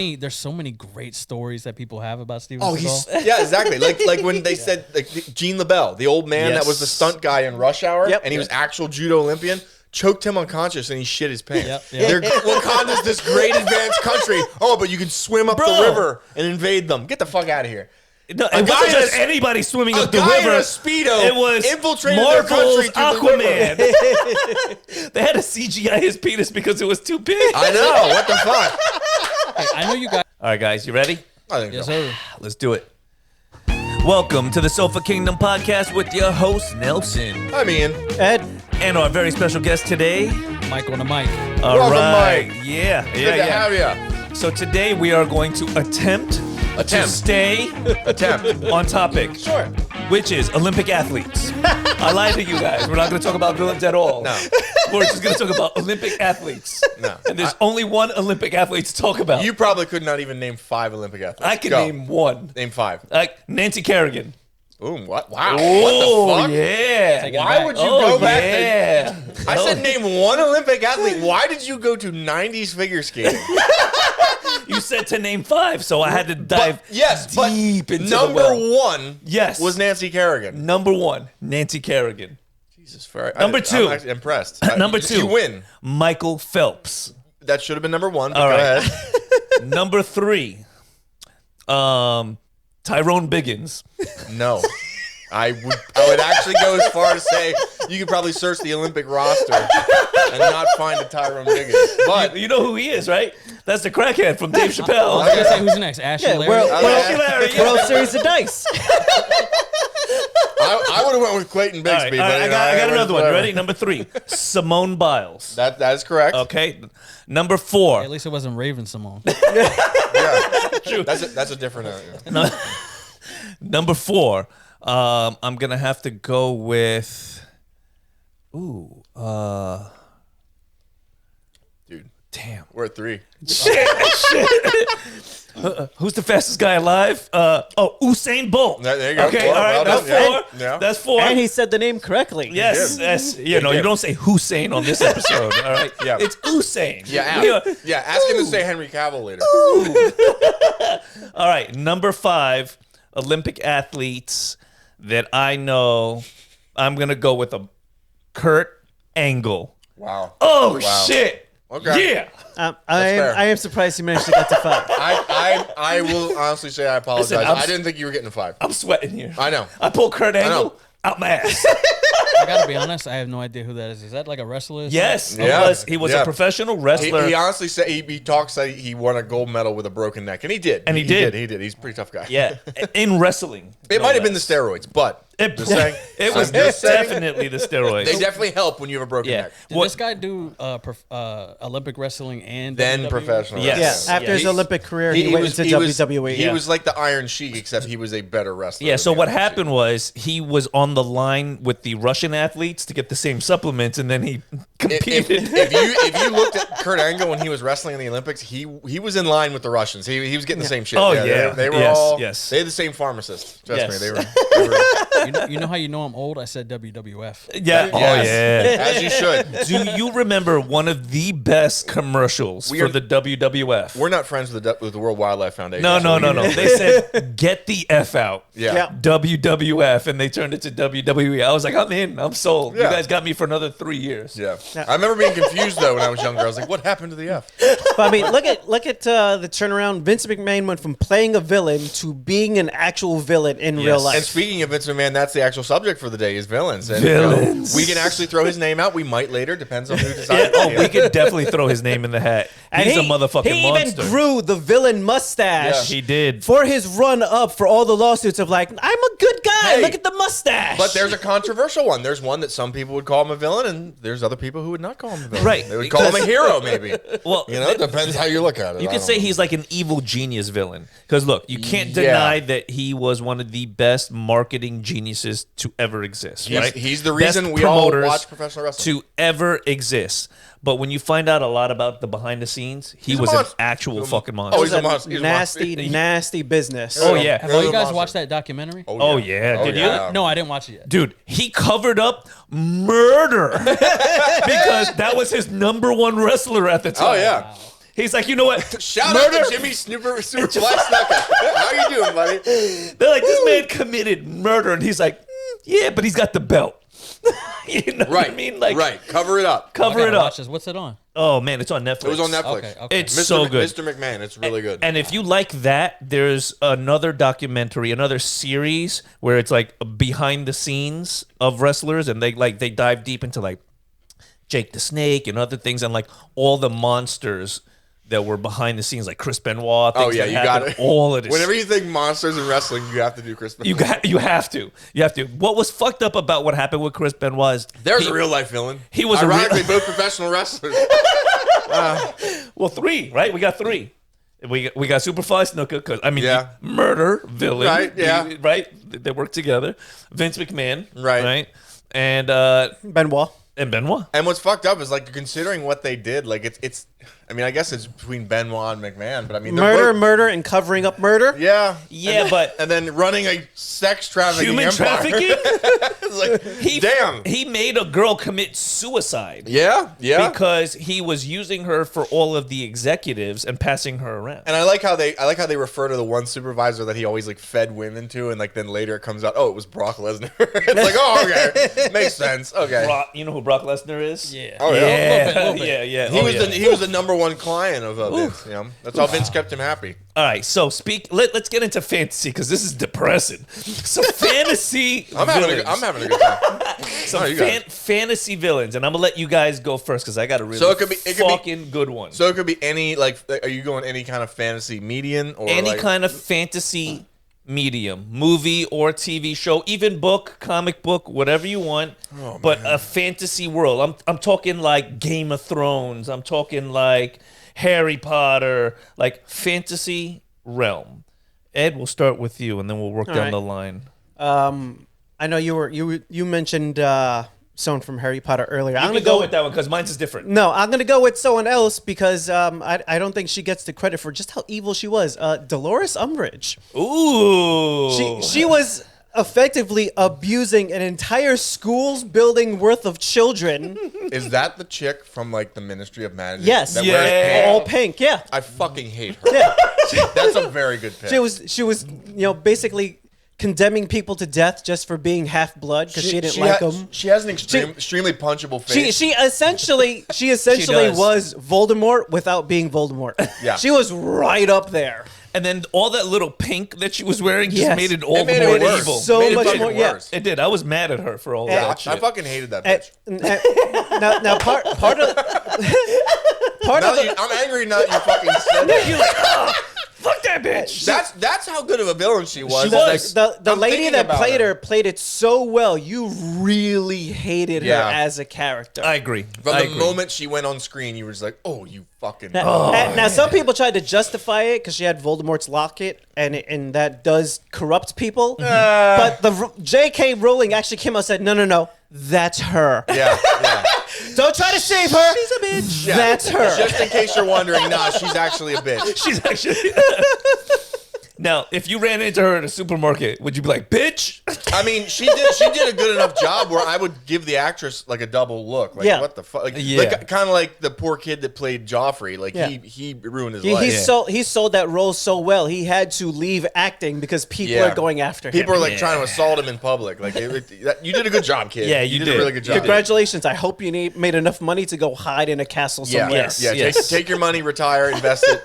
There's so many great stories that people have about Steven Oh, Seagal. yeah, exactly. Like when they said like Gene LaBelle, the old man that was the stunt guy in Rush Hour, and he was actual judo Olympian, choked him unconscious and he shit his pants. Wakanda's this great advanced country. Oh, but you can swim up the river and invade them. Get the fuck out of here. No, it wasn't just anybody swimming up the river. A guy in a Speedo it was infiltrated their country to Aquaman. The river. They had to CGI his penis because it was too big. I know. What the fuck? Hey, I know you guys. All right, guys, you ready? I think Yes, so. sir. Let's do it. Welcome to the Sofa Kingdom podcast with your host, Nelson. I'm Ian. Ed. And our very special guest today. Mike on the mic. All Welcome, right. Mike. Yeah. Good to have you. So today we are going to attempt to stay on topic. Sure. Which is Olympic athletes. I lied to you guys. We're not going to talk about villains at all. No. We're just going to talk about Olympic athletes. No. And there's only one Olympic athlete to talk about. You probably could not even name 5 Olympic athletes. I can name one. Name 5. Like Nancy Kerrigan. Ooh, what? Wow. Oh, What the fuck? Yeah. Why would you go back yeah. I said name one Olympic athlete. Why did you go to 90s figure skating? You said to name 5, so I had to dive deep into number the well. 1 Yes. was Nancy Kerrigan. Number 1, Nancy Kerrigan. Jesus, fair. Number 2. I'm actually impressed. Number 2. You win. Michael Phelps. That should have been number 1. All go right. ahead. Number 3. Tyrone Biggins. No. I would actually go as far to say you could probably search the Olympic roster and not find a Tyrone Biggins. But You know who he is, right? That's the crackhead from Dave I Chappelle. was gonna say, who's next? Ashley Larry. World Series of Dice. I would have went with Clayton Bigsby. All right, but, I got another one. whatever. Ready? Number 3. Simone Biles. That is correct. Okay. Number 4. At least it wasn't Raven Simone. Yeah. True. That's a different area. Number 4. I'm gonna have to go with. Dude, Damn. we're at 3. Shit. Who's the fastest guy alive? Usain Bolt. There you go. Okay, 4. all right, Well that's done. 4. Yeah. That's 4. And he said the name correctly. Yes, yes. You know, you don't say Hussein on this episode. All right. Yeah. It's Usain. Yeah, ask him to say Henry Cavill later. All right. Number 5, Olympic athletes that I know. I'm gonna go with a Kurt Angle. Wow. Oh Wow. shit. Okay. Yeah. fair. I am surprised he managed to get to 5. I will honestly say I apologize. Listen, I didn't think you were getting a 5. I'm sweating here. I know. I pulled Kurt know. Angle out my ass. I gotta be honest, I have no idea who that is. Is that like a wrestler? Yes. Yeah. He was Yeah. a professional wrestler. He honestly said he talks that he won a gold medal with a broken neck, and he did. And he did. He did. He's a pretty tough guy. Yeah. In wrestling. It might have been the steroids, but just saying, It was I'm just saying, definitely the steroids. they definitely help when you have a broken Yeah. neck. Did this guy do Olympic wrestling and Then WWE? professional. Yes. Yeah, after his He's- Olympic career, he went into WWE. He was like the Iron Sheik, except he was a better wrestler. Yeah, than so the what Iron Sheik. happened was he was on the line with the Russian athletes to get the same supplements, and then he competed. If you looked at Kurt Angle when he was wrestling in the Olympics, he was in line with the Russians. He was getting the same shit. Oh, They were Yes, all. yes. They had the same pharmacist. Trust Yes. me. They were You know how you know I'm old? I said WWF. Yeah. Yes. Oh, yeah. as you should. Do you remember one of the best commercials for the WWF? We're not friends with the World Wildlife Foundation. No. so They said, get the F out. Yeah. Yeah. WWF, and they turned it to WWE. I was like, I'm in. I'm sold. You Yeah. guys got me for another 3 years. Yeah. I remember being confused though when I was younger. I was like, "What happened to the F?" But I mean, look at the turnaround. Vince McMahon went from playing a villain to being an actual villain in real Yes. life. And speaking of Vince McMahon, that's the actual subject for the day is villains. And, Villains. we can actually throw his name out. We might later. Depends on who Yeah, decides. oh, we could definitely throw his name in the hat. And He's a motherfucking he monster. even grew the villain mustache. He did. For his run up for all the lawsuits of like, I'm a good guy. Hey. Look at the mustache. But there's a controversial one. There's one that some people would call him a villain, and there's other people who would not call him a villain. Right. They would call him a hero, maybe. Well, You know, it depends how you look at it. you I could don't say know. he's like an evil genius villain. Because look, you can't Yeah. deny that he was one of the best marketing geniuses to ever exist. Right? He's the Best reason we all promoters watch professional wrestling. to ever exist. But when you find out a lot about the behind the scenes, he He's a was an monster. actual fucking Oh, monster. he's a monster. He's a nasty, monster. nasty business. Oh, yeah. Have all you guys Monster. watched that documentary? Oh, yeah. Did you? No, I didn't watch it yet. Dude, he covered up murder because that was his number one wrestler at the time. Oh, yeah. He's like, you know what? Shout out to Jimmy Super Flex Knuckle. How you doing, buddy? They're like, this man committed murder, and he's like, yeah, but he's got the belt. You know what I mean? Like, right. Cover it up. Cover it up. What's it on? Oh man, it's on Netflix. It was on Netflix. Okay. It's so good. Mr. McMahon, it's really good. And if you like that, there's another documentary, another series where it's like behind the scenes of wrestlers, and they dive deep into like Jake the Snake and other things, and like all the monsters that were behind the scenes, like Chris Benoit. Oh yeah, you got it. All of this. Whenever you think monsters in wrestling, you have to do Chris Benoit. You have to. What was fucked up about what happened with Chris Benoit is there's a real life villain. He was ironically both professional wrestlers. Well, 3, right? We got 3. We got Superfly Snuka, because murder villain, right? Yeah, right. They work together. Vince McMahon, right? And Benoit. And what's fucked up is like considering what they did, like it's. I mean, I guess it's between Benoit and McMahon, but I mean, murder, and covering up murder. Yeah, but and then running a sex trafficking human empire. trafficking. It's like, he made a girl commit suicide. Yeah, because he was using her for all of the executives and passing her around. And I like how they refer to the one supervisor that he always like fed women to, and like then later it comes out, oh, it was Brock Lesnar. It's like, oh, okay, makes sense. Okay, you know who Brock Lesnar is? Yeah. Oh yeah. A little bit. Yeah. He was the number one client of Vince. You know, that's how Vince kept him happy. All right, so let's get into fantasy because this is depressing. So fantasy. I'm having a good time. Some fantasy villains, and I'm gonna let you guys go first because I got a really fucking good one. So it could be any are you going any kind of fantasy medium or any kind of fantasy medium, movie or TV show, even book, comic book, whatever you want, but a fantasy world. I'm talking like Game of Thrones. I'm talking like Harry Potter, like fantasy realm. Ed, we'll start with you, and then we'll work down the line. I know you mentioned someone from Harry Potter earlier. I'm gonna go with that one because mine's is different. No, I'm gonna go with someone else because I don't think she gets the credit for just how evil she was. Dolores Umbridge. Ooh, she was effectively abusing an entire school's building worth of children. Is that the chick from like the Ministry of Magic? Yes, that wears pink? all pink. Yeah, I fucking hate her. Yeah, that's a very good pick. She was basically condemning people to death just for being half blood because she didn't like them. She has an extremely punchable face. She essentially was Voldemort without being Voldemort. Yeah, she was right up there. And then all that little pink that she was wearing just made it all the more more worse. evil. So much more. Yeah, it did. I was mad at her for all that shit. I fucking hated that bitch. Now part of I'm angry now that you fucking said that. You're like, fuck that bitch. That's how good of a villain she was. She was. The lady that played her played it so well. You really hated her as a character. I agree. From the moment she went on screen, you were just like, oh, you fucking. Now some people tried to justify it because she had Voldemort's locket, and that does corrupt people. But the J.K. Rowling actually came out and said, no, that's her. Yeah. Don't try to save her. She's a bitch. Yeah. That's her. Just in case you're wondering, nah, she's actually a bitch. She's actually. Now, if you ran into her at a supermarket, would you be like, bitch? I mean, she did a good enough job where I would give the actress like a double look. Like, what the fuck? Like kind of like the poor kid that played Joffrey. Like he ruined his life. He sold that role so well. He had to leave acting because people are going after him. People are like trying to assault him in public. Like you did a good job, kid. Yeah, you did a really good job. Congratulations. I hope you made enough money to go hide in a castle somewhere. Yes. Take your money, retire, invest it.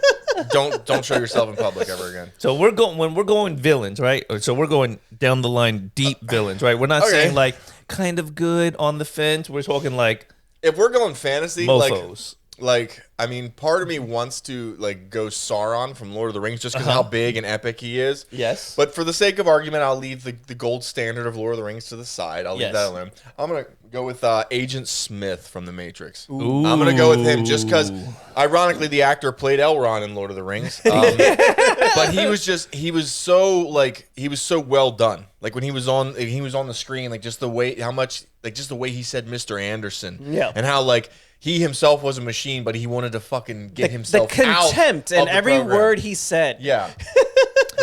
Don't show yourself in public ever again. So we're going villains, right? So we're going down the line, deep villains, right? We're not saying like kind of good on the fence. We're talking like if we're going fantasy, mofos. Like I mean, part of me wants to like go Sauron from Lord of the Rings just because how big and epic he is. Yes. But for the sake of argument, I'll leave the gold standard of Lord of the Rings to the side. I'll leave that alone. I'm gonna go with Agent Smith from The Matrix. Ooh. I'm gonna go with him just because, ironically, the actor played Elrond in Lord of the Rings. But he was so well done. Like when he was on the screen, like just the way he said Mr. Anderson. Yeah. And how like he himself was a machine, but he wanted to fucking get himself the contempt out in of every program. word he said. Yeah.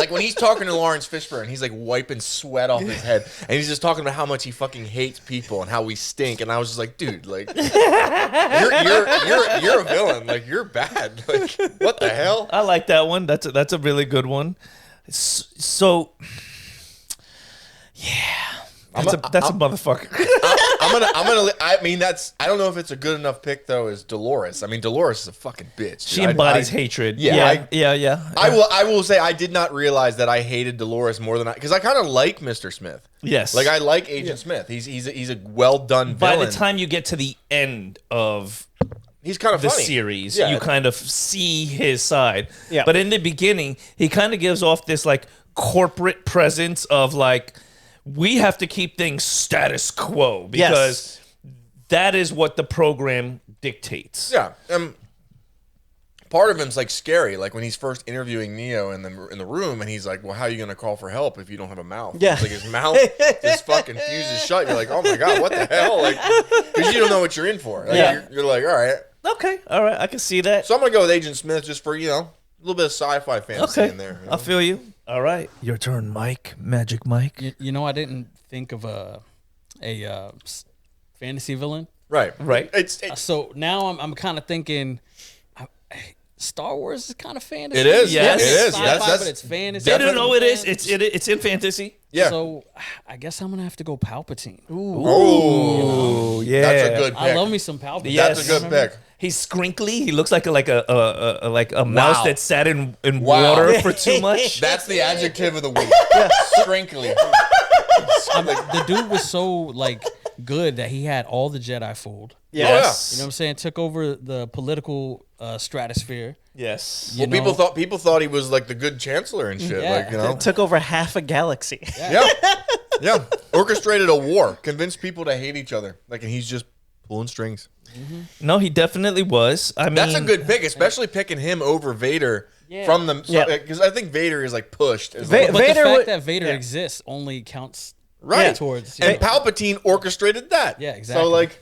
Like when he's talking to Lawrence Fishburne, he's like wiping sweat off his head, and he's just talking about how much he fucking hates people and how we stink. And I was just like, dude, like you're a villain. Like you're bad. Like what the hell? I like that one. That's a really good one. So, yeah, that's a motherfucker. I mean, I don't know if it's a good enough pick though. Is Dolores? I mean, Dolores is a fucking bitch. She embodies hatred. Yeah, yeah. I will say I did not realize that I hated Dolores more than because I kind of like Mr. Smith. Yes, like I like Agent Smith. He's a well done villain. By the time you get to the end of he's kind of the funny. series, Yeah. you kind of see his side. Yeah. But in the beginning, he kind of gives off this like corporate presence of like, we have to keep things status quo because that is what the program dictates. Yeah. Part of him's like scary, like when he's first interviewing Neo in the room, and he's like, "Well, how are you gonna call for help if you don't have a mouth?" Yeah, it's like his mouth just fucking fuses shut. You're like, "Oh my god, what the hell?" Like, because you don't know what you're in for. Like, you're like, "All right, Okay, all right, I can see that. So I'm gonna go with Agent Smith just for a little bit of sci-fi fantasy in there. I feel you. All right, your turn, Mike. Magic Mike. You know, I didn't think of a fantasy villain. Right. It's So now I'm kind of thinking. Star Wars is kind of fantasy. It is. Yes. It is. Sci-fi, That's but it's fantasy. I don't know it is. It's in fantasy. Yeah. So I guess I'm gonna have to go Palpatine. Oh, yeah. that's a good pick. I love me some Palpatine. Yes. That's a good pick. He's scrinkly. He looks like a mouse that sat in Wow. water for too much. That's the adjective of the week. Sprinkly. The dude was so like good that he had all the Jedi fooled. Yes. You know what I'm saying? Took over the political stratosphere. Yes. Well, people thought he was like the good chancellor and shit. Yeah. Like, you know. Took over half a galaxy. Yeah. Orchestrated a war, convinced people to hate each other. Like, and he's just pulling strings. No, he definitely was. I mean, That's a good pick, especially picking him over Vader from the because I think Vader is like pushed. As But Vader the fact would- that Vader exists only counts right towards. and Palpatine orchestrated that. Yeah, exactly. So like,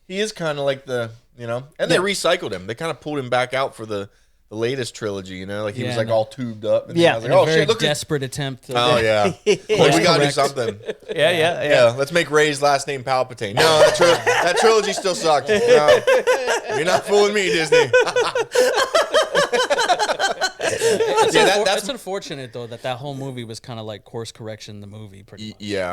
he is kind of like the and they recycled him. They kind of pulled him back out for the latest trilogy. You know, like he was like all tubed up. And I was like, in a oh very shit, look at. desperate attempt. To, Oh yeah, like, we gotta do something. Yeah. Let's make Rey's last name Palpatine. No, that trilogy still sucked. No, you're not fooling me, Disney. That's unfortunate though that whole movie was kind of like course correction. The movie, pretty much. Yeah.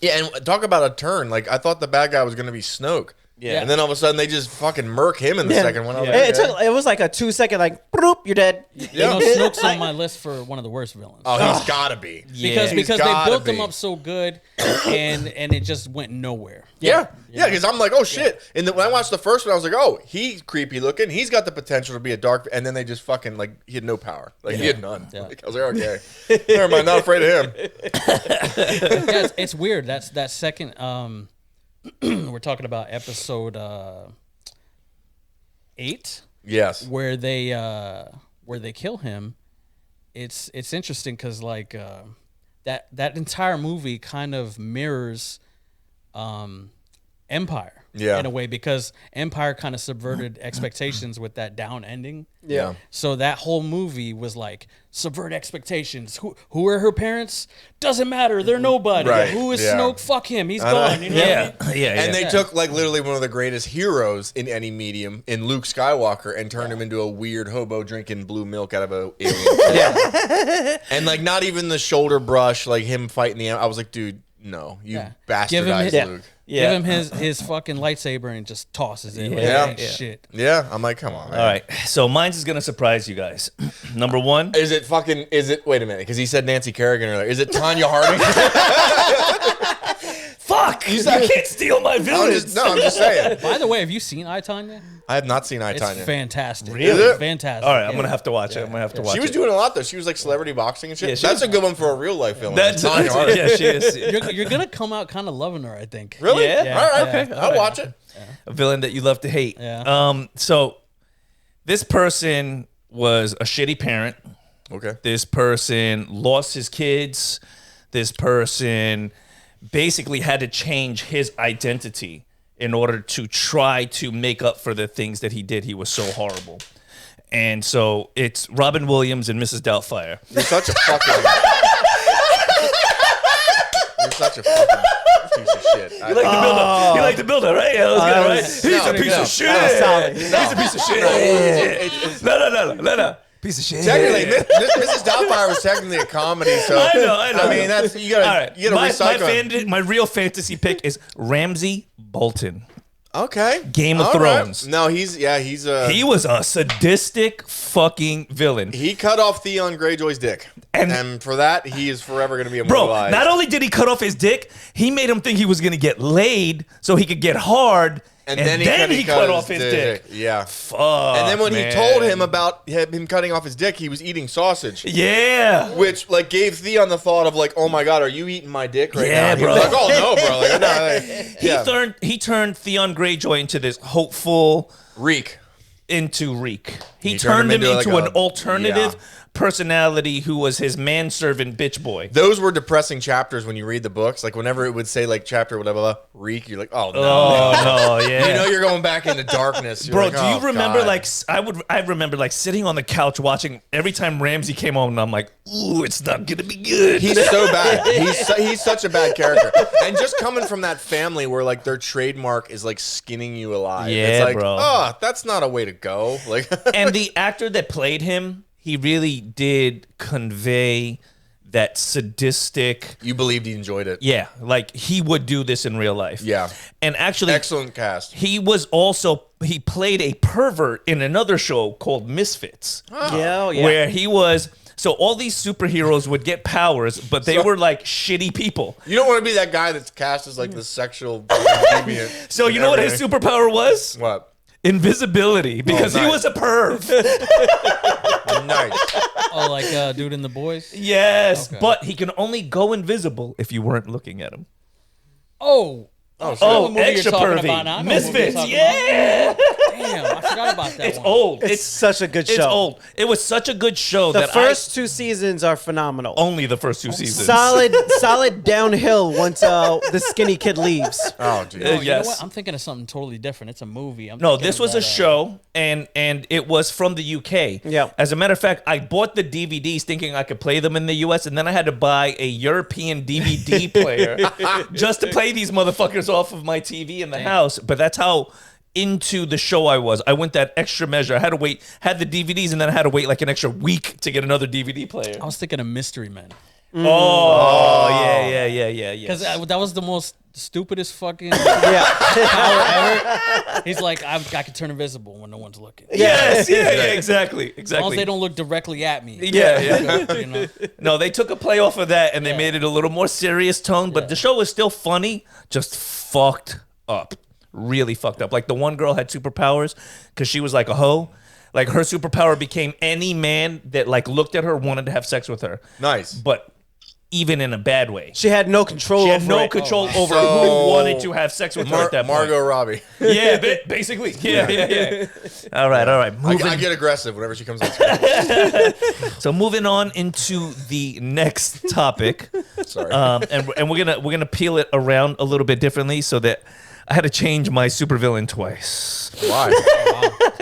And talk about a turn. Like I thought the bad guy was gonna be Snoke. Yeah. And then all of a sudden they just fucking murk him in the second one. I was like, It was like a 2-second, like, bloop, you're dead. You know, Snoke's on my list for one of the worst villains. Oh, he's gotta be. because He's they gotta built him be. up so good, and it just went nowhere. Yeah, because I'm like, oh shit. And when I watched the first one, I was like, oh, he's creepy looking. He's got the potential to be a dark. And then they just fucking like he had no power. Like he had none. Yeah. Like, I was like, okay, never mind. Not afraid of him. Yeah, it's weird. That's that second. We're talking about episode 8. Yes. Where they kill him. It's interesting because like that entire movie kind of mirrors Empire in a way, because Empire kind of subverted expectations with that down ending. Yeah. So that whole movie was like subvert expectations. Who are her parents? Doesn't matter. They're nobody. Right. Who is Yeah. Snoke? Fuck him. He's gone. You know what I mean? And they took like literally one of the greatest heroes in any medium in Luke Skywalker and turned him into a weird hobo drinking blue milk out of a alien. And like not even the shoulder brush, like him fighting the. I was like, dude, no, you bastardized Luke. Give him his fucking lightsaber and just tosses it. Like, shit. Yeah, I'm like, come on, man. All right, so mine's is gonna surprise you guys. Number one, Is it? Wait a minute, because he said Nancy Kerrigan earlier. Is it Tanya Harding? fuck, you can't steal my villains. I'm just saying. By the way, have you seen I, Tonya? I have not seen I, It's Tanya. fantastic. Really? Is it? Fantastic. All right, I'm gonna have to watch it. I'm gonna have to watch it. She was doing a lot though. She was like celebrity boxing and shit. Yeah, she That's was- a good one for a real life film. That's Tanya Harding. yeah, she is You're gonna come out kind of loving her, I think. Really? Yeah? All right. Yeah. I'll watch it. a villain that you love to hate. Yeah. So this person was a shitty parent. Okay. This person lost his kids. This person basically had to change his identity in order to try to make up for the things that he did. He was so horrible. And so it's Robin Williams and Mrs. Doubtfire. You're such a fucking. You're such a fucking piece of shit. You like the builder? You like the builder, right? Yeah, that was good, right? He's a piece of shit. Solid. He's a piece of shit. No. Piece of shit. Technically, Mrs. Doubtfire was technically a comedy, so I know. I mean, that's you gotta recycle. My real fantasy pick is Ramsay Bolton. Okay. Game of All Thrones. Right. No, he's he was a sadistic fucking villain. He cut off Theon Greyjoy's dick, and for that, he is forever going to be immortalized. Bro, not only did he cut off his dick, he made him think he was going to get laid so he could get hard. And then he cut off his dick. Yeah. Fuck. And then when he told him about him cutting off his dick, he was eating sausage. Yeah. Which like gave Theon the thought of like, oh my god, are you eating my dick right now? Yeah, And he bro. was like, oh no, bro. Like, no, like, He turned Theon Greyjoy into this hopeful Reek. into Reek. He turned turned him him into, into like, an alternative personality who was his manservant bitch boy. Those were depressing chapters when you read the books. Like whenever it would say like chapter whatever, Reek, you're like, oh no. Oh no, yeah. You know you're going back into darkness. You're Bro, like, do you oh, remember God. I remember like sitting on the couch watching every time Ramsay came home and I'm like, ooh, it's not gonna be good. He's so bad. He's such a bad character. And just coming from that family where like their trademark is like skinning you alive. Yeah, it's like, bro. oh, that's not a way to go. Like And the actor that played him, he really did convey that sadistic. You believed he enjoyed it. Yeah, like he would do this in real life. Yeah. And actually, Excellent cast. he played a pervert in another show called Misfits. Yeah. Where he was. So all these superheroes would get powers, but they were like shitty people. You don't want to be that guy that's cast as like the sexual deviant. So you know what his superpower was? What? Invisibility, because he nice. was a perv. Nice. Oh, like Dude and the Boys? Yes, Okay. but he can only go invisible if you weren't looking at him. Oh, Oh, movie you're extra talking pervy. about now. I know what movie you're Misfits, talking yeah. Damn, I forgot about that It's one. old. It's such a good show. It's old. It was such a good show The that first 2 seasons are phenomenal. only the first 2 seasons. Solid downhill once the skinny kid leaves. Oh, dude. Oh, you know yes. what? I'm thinking of something totally different. It's a movie. No, this was a show, and it was from the UK. Yeah. As a matter of fact, I bought the DVDs thinking I could play them in the US, and then I had to buy a European DVD player just to play these motherfuckers off of my TV in the house. But that's how into the show I was. I went that extra measure. I had to wait, had the DVDs, and then I had to wait like an extra week to get another DVD player. I was thinking of Mystery Men. Oh, yeah. Because that was the most stupidest fucking Yeah. power ever. He's like, I can turn invisible when no one's looking. Yes, exactly. As long as they don't look directly at me. Yeah. You know? No, they took a play off of that and they made it a little more serious tone, but the show was still funny, just fucked up. Really fucked up. Like the one girl had superpowers because she was like a hoe. Like her superpower became any man that like looked at her wanted to have sex with her. Nice. But even in a bad way. She had no control She over had no it. control over So- who wanted to have sex with her at that Margot point. Robbie. Yeah, basically. Yeah. All right. I get aggressive whenever she comes on screen. So moving on into the next topic. Sorry. And we're gonna peel it around a little bit differently so that I had to change my supervillain twice. Why?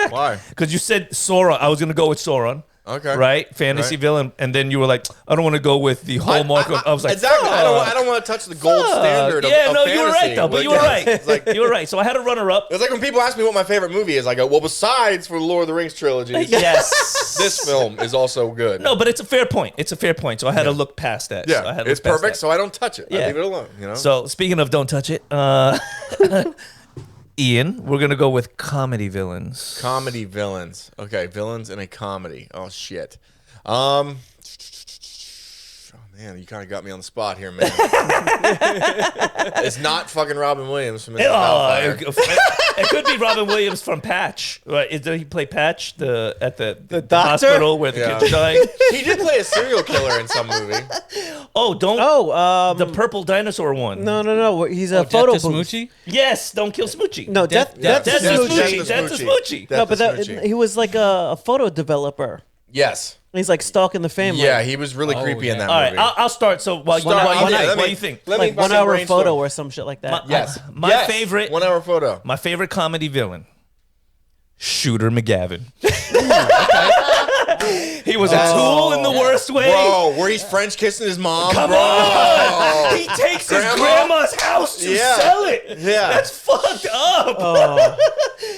Why? Because you said Sauron. I was gonna go with Sauron. Okay. Right? Fantasy Right. villain. And then you were like, I don't want to go with the hallmark of. I was like, exactly. fuck. I don't want to touch the gold standard of Yeah, of no, fantasy. you were right though. But Like, you were right. It's like You were right. So I had a runner-up. it's like when people ask me what my favorite movie is. I go, well, besides for the Lord of the Rings trilogy, Yes. this film is also good. No, but it's a fair point. It's a fair point. So I had to look past that. So I Yeah, had to it's look past perfect. that. So I don't touch it. I Yeah. leave it alone. You know. So speaking of don't touch it, Ian, we're gonna go with comedy villains. Comedy villains. Okay, villains in a comedy. Oh shit. Oh man, you kind of got me on the spot here, man. It's not fucking Robin Williams from Mrs. Doubtfire. It could be Robin Williams from Patch. Right? Did he play Patch at the doctor? hospital where the Yeah. kid's dying? He did play a serial killer in some movie. Oh, don't the purple dinosaur one. No. He's a Oh, photo Death to booth. Smoochie? Yes, don't kill Smoochie. No, Death Death to to Smoochie. Smoochie. Death to Smoochie. No, but Smoochie. he was like a photo developer. Yes. He's like stalking the family. Yeah, he was really creepy in that All right, movie. I'll start. So while Start. you Yeah, think, let what me- do you think? Let me Like 1 fucking hour brainstorm. photo or some shit like that. Yes. My Yes. favorite 1 hour photo. My favorite comedy villain, Shooter McGavin. He was a tool in the worst way. Bro, where he's French kissing his mom. Come bro. on! He takes his grandma's house to sell it. Yeah. That's fucked up.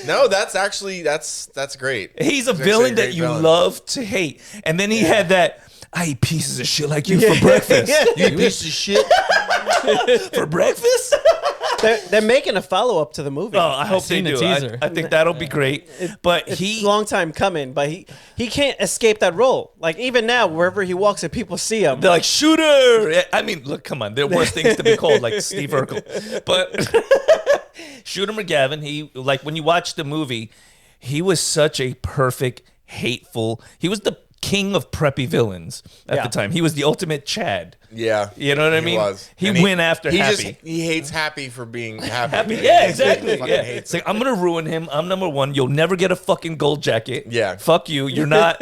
No, that's actually, that's great. He's a villain that you love to hate. And then he had that, I eat pieces of shit like you for breakfast. You piece of shit. For breakfast? They're making a follow-up to the movie. Oh, I hope they do. I think that'll be great. But It's a long time coming, but he can't escape that role. Like, even now, wherever he walks and people see him. they're like, shooter. I mean, look, come on. There are worse things to be called, like Steve Urkel. But Shooter McGavin, he, like, when you watch the movie, he was such a perfect, hateful, he was the king of preppy villains at the time. He was the ultimate Chad. Yeah. You know what I mean? He went after Happy. He hates Happy for being happy. Yeah, exactly. He Yeah. hates It's like, I'm going to ruin him. I'm number one. You'll never get a fucking gold jacket. Yeah. Fuck you. You're not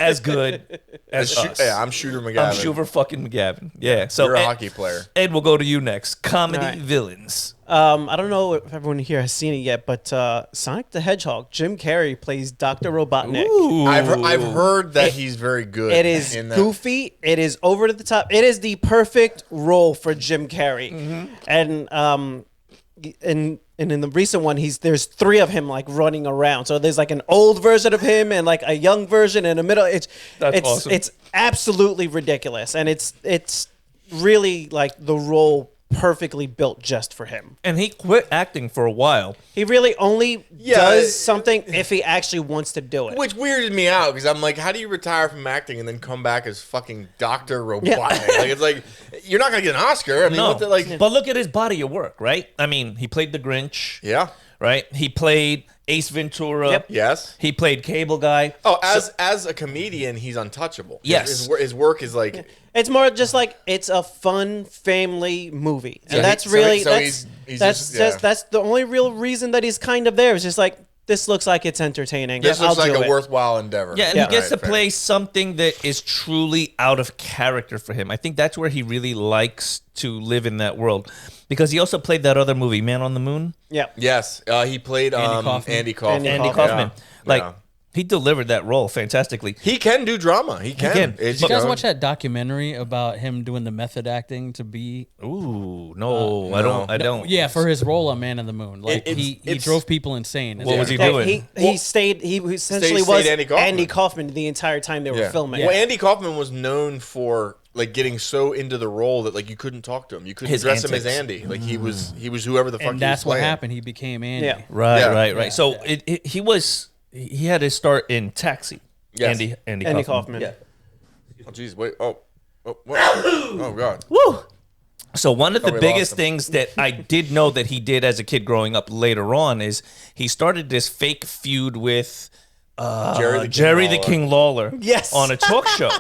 as good as us. Yeah, I'm Shooter McGavin. I'm Shooter fucking McGavin. Yeah. So You're a hockey player. Ed, we'll go to you next. Comedy All right. villains. I don't know if everyone here has seen it yet, but Sonic the Hedgehog, Jim Carrey plays Dr. Robotnik. Ooh. I've heard that he's very good. It is in that. goofy. It is over the top. It is the perfect role for Jim Carrey. And in the recent one, there's 3 of him like running around. So there's like an old version of him and like a young version in the middle. It's awesome. It's absolutely ridiculous, and it's really like the role perfectly built just for him. And he quit acting for a while. He really only does something if he actually wants to do it. Which weirded me out because I'm like, how do you retire from acting and then come back as fucking Dr. Robotnik? Yeah. Like, it's like, you're not going to get an Oscar. I mean, No. what the, like, But look at his body of work, right? I mean, he played the Grinch. yeah. Right? He played Ace Ventura. Yep. Yes. He played Cable Guy. Oh, as a comedian, he's untouchable. Yes. His work is like, It's more just like it's a fun family movie, and So that's he- really so that's he's that's just- that's the only real reason that he's kind of there. It's just like this looks like it's entertaining. this I'll looks like do a it. worthwhile endeavor. Yeah, and Yeah. he gets to Alright, fair. play something that is truly out of character for him. I think that's where he really likes to live in that world. Because he also played that other movie, Man on the Moon. Yeah, Yes. He played Kaufman. Andy Kaufman. Andy Kaufman. Kaufman. Yeah. Like, Yeah. he delivered that role fantastically. He can do drama. He can. can. It's, Did you guys you know, watch that documentary about him doing the method acting to be? Ooh, no, I don't. Yeah, for his role on Man on the Moon. Like he it's- drove people insane. What was he Yeah, doing? he stayed. He essentially stayed was Andy Kaufman. the entire time they were Yeah. filming. Well, Andy Kaufman was known for like getting so into the role that like you couldn't talk to him. You couldn't His dress him antics. as Andy. Like he was whoever the fuck And he was that's what playing. happened. He became Andy. Yeah. Right, Yeah. right. Yeah. So he had his start in Taxi. Yes. Andy Kaufman. Yeah. Oh jeez, wait. Oh, what? Oh god. Woo! So one of the we biggest lost him. things that I did know that he did as a kid growing up later on is he started this fake feud with Jerry the King Lawler Yes. on a talk show,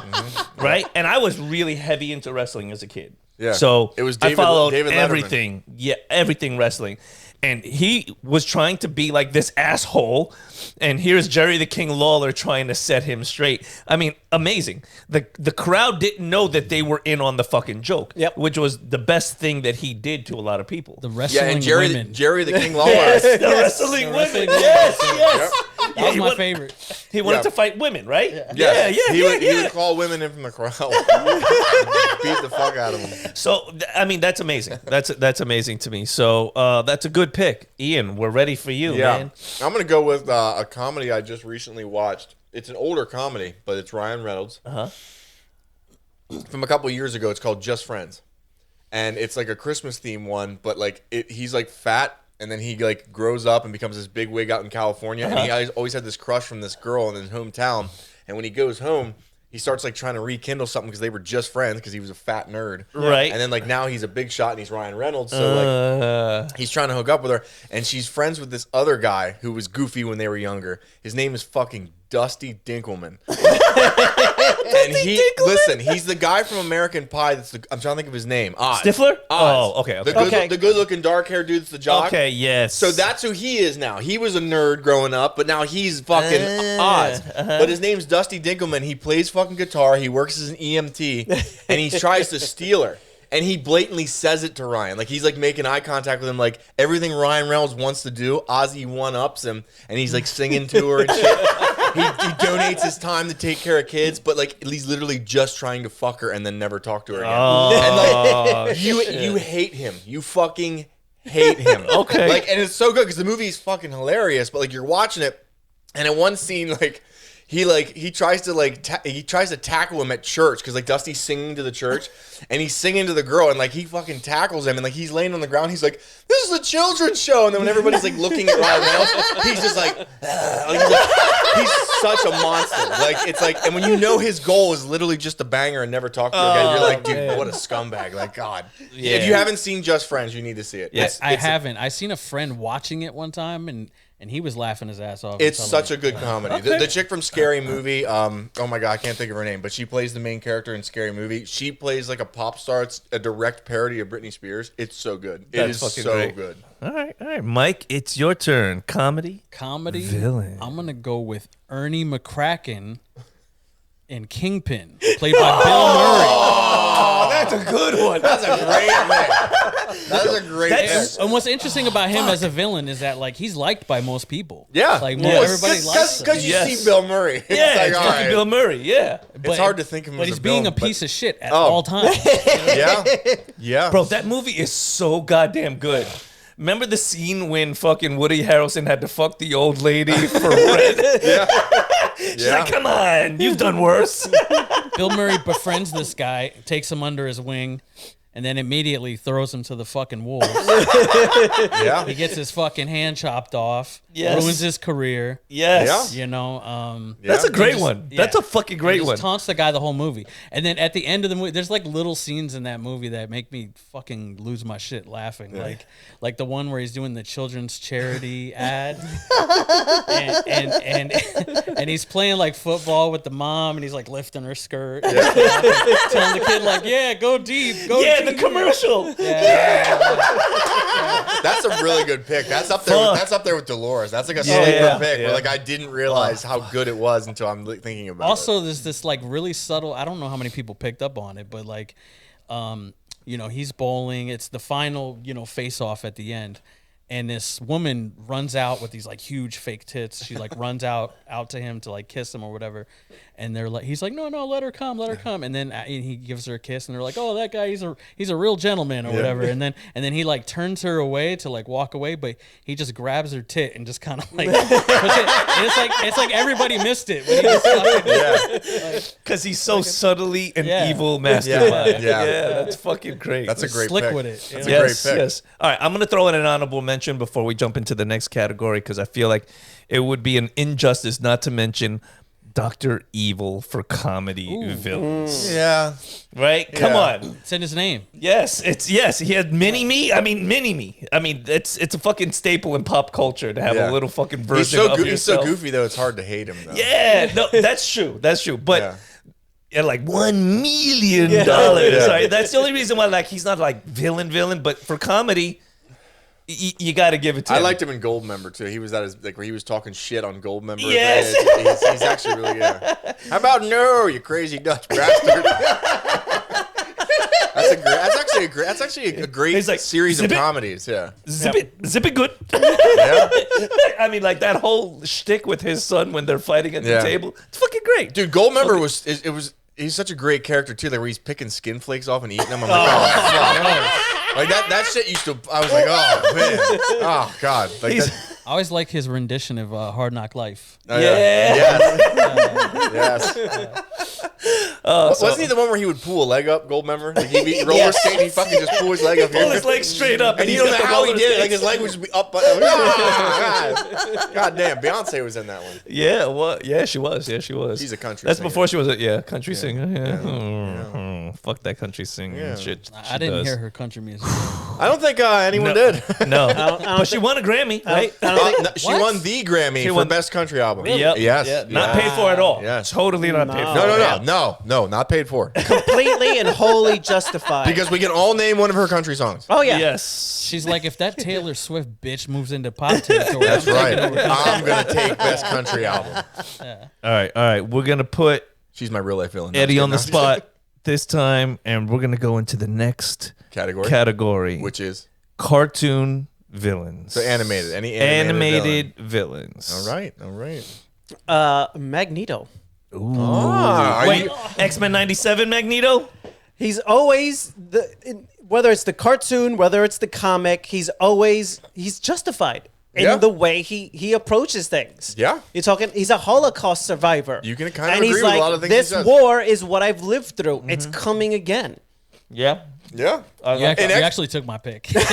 right? And I was really heavy into wrestling as a kid. Yeah. So It was I David- followed David Letterman. everything. Yeah, everything wrestling. And he was trying to be like this asshole. And here's Jerry the King Lawler trying to set him straight. I mean, amazing. The crowd didn't know that they were in on the fucking joke, Yep. which was the best thing that he did to a lot of people. The Yeah, wrestling and women. Jerry the King Lawler. The wrestling women. Yes, yes. that was he my wanted- favorite. He wanted Yeah. to fight women, right? Yes. Yeah. He would call women in from the crowd, beat the fuck out of them. So I mean, that's amazing. That's amazing to me. So that's a good pick, Ian. We're ready for you, man. I'm gonna go with a comedy I just recently watched. It's an older comedy, but it's Ryan Reynolds from a couple years ago. It's called Just Friends, and it's like a Christmas theme one. But like he's like fat, and then he like grows up and becomes this big wig out in California, and he always had this crush from this girl in his hometown. And when he goes home, he starts like trying to rekindle something because they were just friends because he was a fat nerd, Right. And then like now he's a big shot and he's Ryan Reynolds, so like he's trying to hook up with her, and she's friends with this other guy who was goofy when they were younger. His name is fucking Dusty Dinkleman. And he's the guy from American Pie. I'm trying to think of his name. Oz. Stifler? Oz. Oh, okay. The good-looking dark-haired dude that's the jock. Okay, yes. So that's who he is now. He was a nerd growing up, but now he's fucking Oz. But his name's Dusty Dinkleman. He plays fucking guitar. He works as an EMT, and he tries to steal her. And he blatantly says it to Ryan. Like, he's, like, making eye contact with him. Like, everything Ryan Reynolds wants to do, Ozzy one-ups him. And he's, like, singing to her and shit. donates his time to take care of kids, but like he's literally just trying to fuck her and then never talk to her again. Oh, and like you hate him. You fucking hate him. Okay. Like, and it's so good because the movie is fucking hilarious, but like you're watching it, and in one scene, like he tries to tackle him at church because like Dusty's singing to the church, and he's singing to the girl, and like he fucking tackles him, and like he's laying on the ground. He's like, "This is a children's show," and then when everybody's like looking at Ryan Reynolds, he's just like, he's such a monster. Like it's like, and when you know his goal is literally just to bang her and never talk to her again, you're like, dude, what a scumbag! Like God, if you haven't seen Just Friends, you need to see it. Yes, I haven't. I seen a friend watching it one time, and he was laughing his ass off. It's such a good comedy. Okay. The chick from Scary Movie, oh my God, I can't think of her name, but she plays the main character in Scary Movie. She plays like a pop star. It's a direct parody of Britney Spears. It's so good. It is so great. Good. All right, Mike, it's your turn. Comedy, villain. I'm gonna go with Ernie McCracken in Kingpin, played by Bill Murray. Oh, that's a good one. That's a great pick. That's a great pick. And what's interesting about him as a villain is that like he's liked by most people. Yeah, like everybody likes him. Because you see Bill Murray. It's like, Bill Murray. Yeah, it's hard to think of him. But he's being a piece of shit at all times. Yeah. Bro, that movie is so goddamn good. Remember the scene when fucking Woody Harrelson had to fuck the old lady for rent? She's like, come on, you've done worse. Bill Murray befriends this guy, takes him under his wing, and then immediately throws him to the fucking wolves. He gets his fucking hand chopped off. Ruins his career. You know, that's a great one. That's a fucking great one. Taunts the guy the whole movie, and then at the end of the movie, there's like little scenes in that movie that make me fucking lose my shit laughing. Like the one where he's doing the children's charity ad, and he's playing like football with the mom, and he's like lifting her skirt, telling the kid like, "Yeah, go deep, go deep." The commercial. That's a really good pick. That's up there. That's up there with Dolores. That's like a sleeper pick. Where, like I didn't realize how good it was until I'm thinking about it. Also, there's this like really subtle. I don't know how many people picked up on it, but like, you know, he's bowling. It's the final, you know, face off at the end. And this woman runs out with these like huge fake tits. She like runs out to him to like kiss him or whatever. And they're like, he's like, no, let her come. And then he gives her a kiss, and they're like, oh, that guy, he's a real gentleman or whatever. And then he like turns her away to like walk away, but he just grabs her tit and just kind of like push it. And it's like everybody missed it. Because he's so subtly an evil mastermind. That's fucking great. That's a great slick pick. with it. That's a great pick. Yes. All right, I'm gonna throw in an honorable mention before we jump into the next category, because I feel like it would be an injustice not to mention Dr. Evil for comedy villains. Yeah. Right? Come on. It's in his name. Yes. He had Mini-Me. I mean, it's a fucking staple in pop culture to have a little fucking version of yourself. He's so goofy, though, it's hard to hate him, though. Yeah. No, that's true. But at like $1 million. Right? That's the only reason why like he's not like villain, but for comedy, you got to give it to him. I liked him in Goldmember too. He was at his like where he was talking shit on Goldmember. Yes, he's actually really good. How about no, you crazy Dutch bastard? That's actually a great like, series of comedies. Yeah, zip it good. I mean, like that whole shtick with his son when they're fighting at the table. It's fucking great, dude. Goldmember was. He's such a great character too. Like where he's picking skin flakes off and eating them. I'm like, oh, fuck. Like that shit used to. I was like, oh man, oh god. Like I always like his rendition of Hard Knock Life. Yes. Wasn't he the one where he would pull a leg up, Goldmember? Like he'd be roller skating, he fucking just pull his leg up here. Pull his leg straight up, and you don't know how he did it. Like his leg would just be up. God damn, Beyonce was in that one. Yeah, well, yeah, she was. She's a country. That's singer. Before she was a country singer. Yeah. Fuck that country singing shit. I didn't hear her country music. I don't think anyone did. No, but she won a Grammy, right? She won the Grammy for Best Country Album. Yep. Yes. Not paid for at all. Yes. Totally not paid for. No, not paid for. Completely and wholly justified. Because we can all name one of her country songs. Oh yeah. Yes. She's like, if that Taylor Swift bitch moves into pop territory, that's right. I'm gonna take Best Country Album. All right. We're gonna put she's my real life villain. Eddie on the spot this time, and we're gonna go into the next category, which is cartoon villains. So animated. Any animated villains. All right. Magneto. Wait, X-Men 97 Magneto? He's always whether it's the cartoon, whether it's the comic, he's justified in the way he approaches things. Yeah. You're talking, he's a Holocaust survivor. You can kind of agree with a lot of things this he says. war is what I've lived through. It's coming again. Yeah. Yeah. You actually took my pick. I'm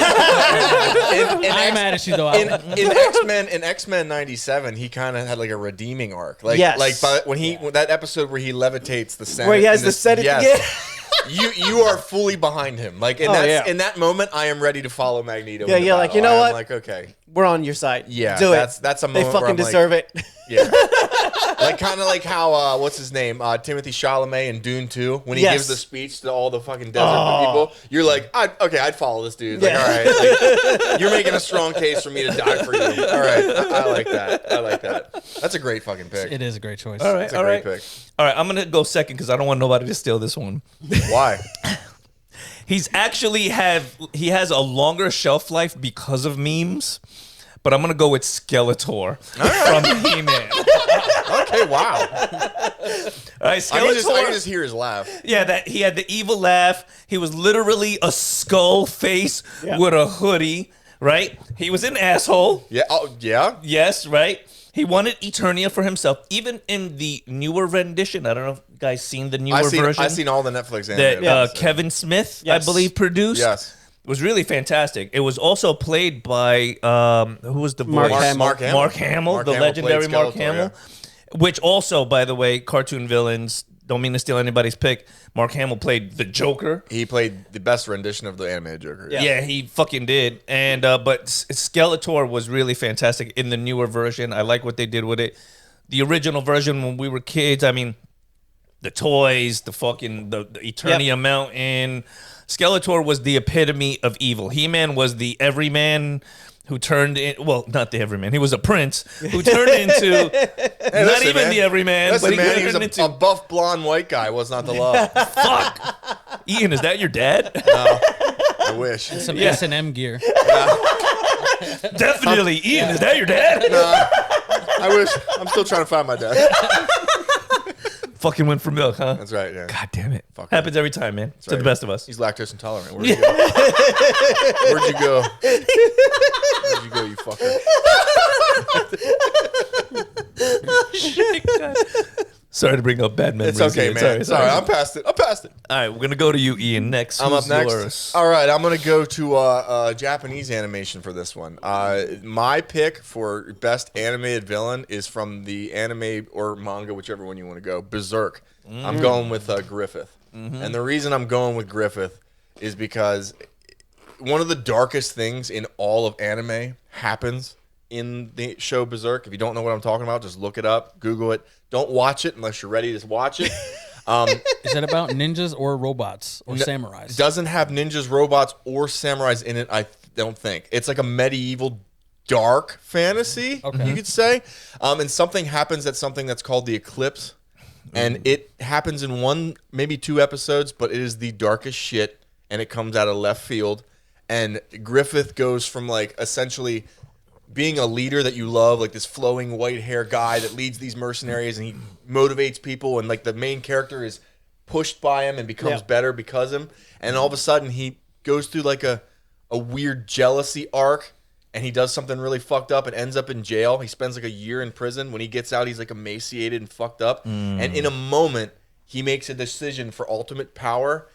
mad at you though. In X-Men 97, he kind of had like a redeeming arc. Like when that episode where he levitates the Senate, where he has the Senate again. You are fully behind him. Like in that moment, I am ready to follow Magneto. Yeah, you're like, you know what? I'm like, okay, we're on your side. Yeah, do that's a moment they fucking where I'm deserve like, it. Yeah. Like kind of like how what's his name, Timothy Chalamet in Dune 2 when he gives the speech to all the fucking desert people. You're like, I'd follow this dude. Like, all right, like, you're making a strong case for me to die for you. All right, I like that. That's a great fucking pick. It is a great choice. All right, That's a great pick. All right, I'm gonna go second because I don't want nobody to steal this one. Why? He has a longer shelf life because of memes, but I'm gonna go with Skeletor from He-Man. Okay, wow. All right, Skeletor. I can just hear his laugh. Yeah, that he had the evil laugh. He was literally a skull face with a hoodie, right? He was an asshole. Yeah. Oh, yeah. Yes, right? He wanted Eternia for himself. Even in the newer rendition, I don't know if you guys seen the newer version. I've seen all the Netflix that Kevin Smith, I believe, produced. Yes. It was really fantastic. It was also played by, who was the voice? Mark Hamill. Mark Hamill, the legendary Mark Hamill. Yeah. Which also, by the way, cartoon villains, don't mean to steal anybody's pick, Mark Hamill played the Joker. He played the best rendition of the animated Joker. Yeah, he fucking did. And but Skeletor was really fantastic in the newer version. I like what they did with it. The original version when we were kids, I mean, the toys, the Eternia Mountain. Skeletor was the epitome of evil. He-Man was the everyman who turned in, well, not the everyman. He was a prince who turned into the everyman, but he was a buff blonde white guy. Was not the love. Fuck, Ian, is that your dad? No, I wish. Some S&M gear. Definitely, Ian. Is that your dad? No, I wish. I'm still trying to find my dad. Fucking went for milk, huh? That's right. Yeah. God damn it. Happens every time, man. To the best of us. He's lactose intolerant. Where'd you go? Where'd you go? Where'd you go, you fucker? Sorry to bring up bad memories. It's okay, man. Sorry. I'm past it. All right, we're gonna go to you, Ian. Next. I'm up next. Yours? All right, I'm gonna go to Japanese animation for this one. My pick for best animated villain is from the anime or manga, whichever one you want to go. Berserk. I'm going with Griffith, and the reason I'm going with Griffith is because one of the darkest things in all of anime happens in the show Berserk. If you don't know what I'm talking about, just look it up, Google it. Don't watch it unless you're ready to watch it. Is it about ninjas or robots or samurais? It doesn't have ninjas, robots, or samurais in it, I don't think. It's like a medieval dark fantasy, you could say. And something happens at something that's called the Eclipse. And it happens in one, maybe two episodes, but it is the darkest shit. And it comes out of left field. And Griffith goes from like essentially being a leader that you love, like this flowing white hair guy that leads these mercenaries and he motivates people, and like the main character is pushed by him and becomes better because of him. And all of a sudden he goes through like a weird jealousy arc, and he does something really fucked up and ends up in jail. He spends like a year in prison. When he gets out, he's like emaciated and fucked up. And in a moment, he makes a decision for ultimate power.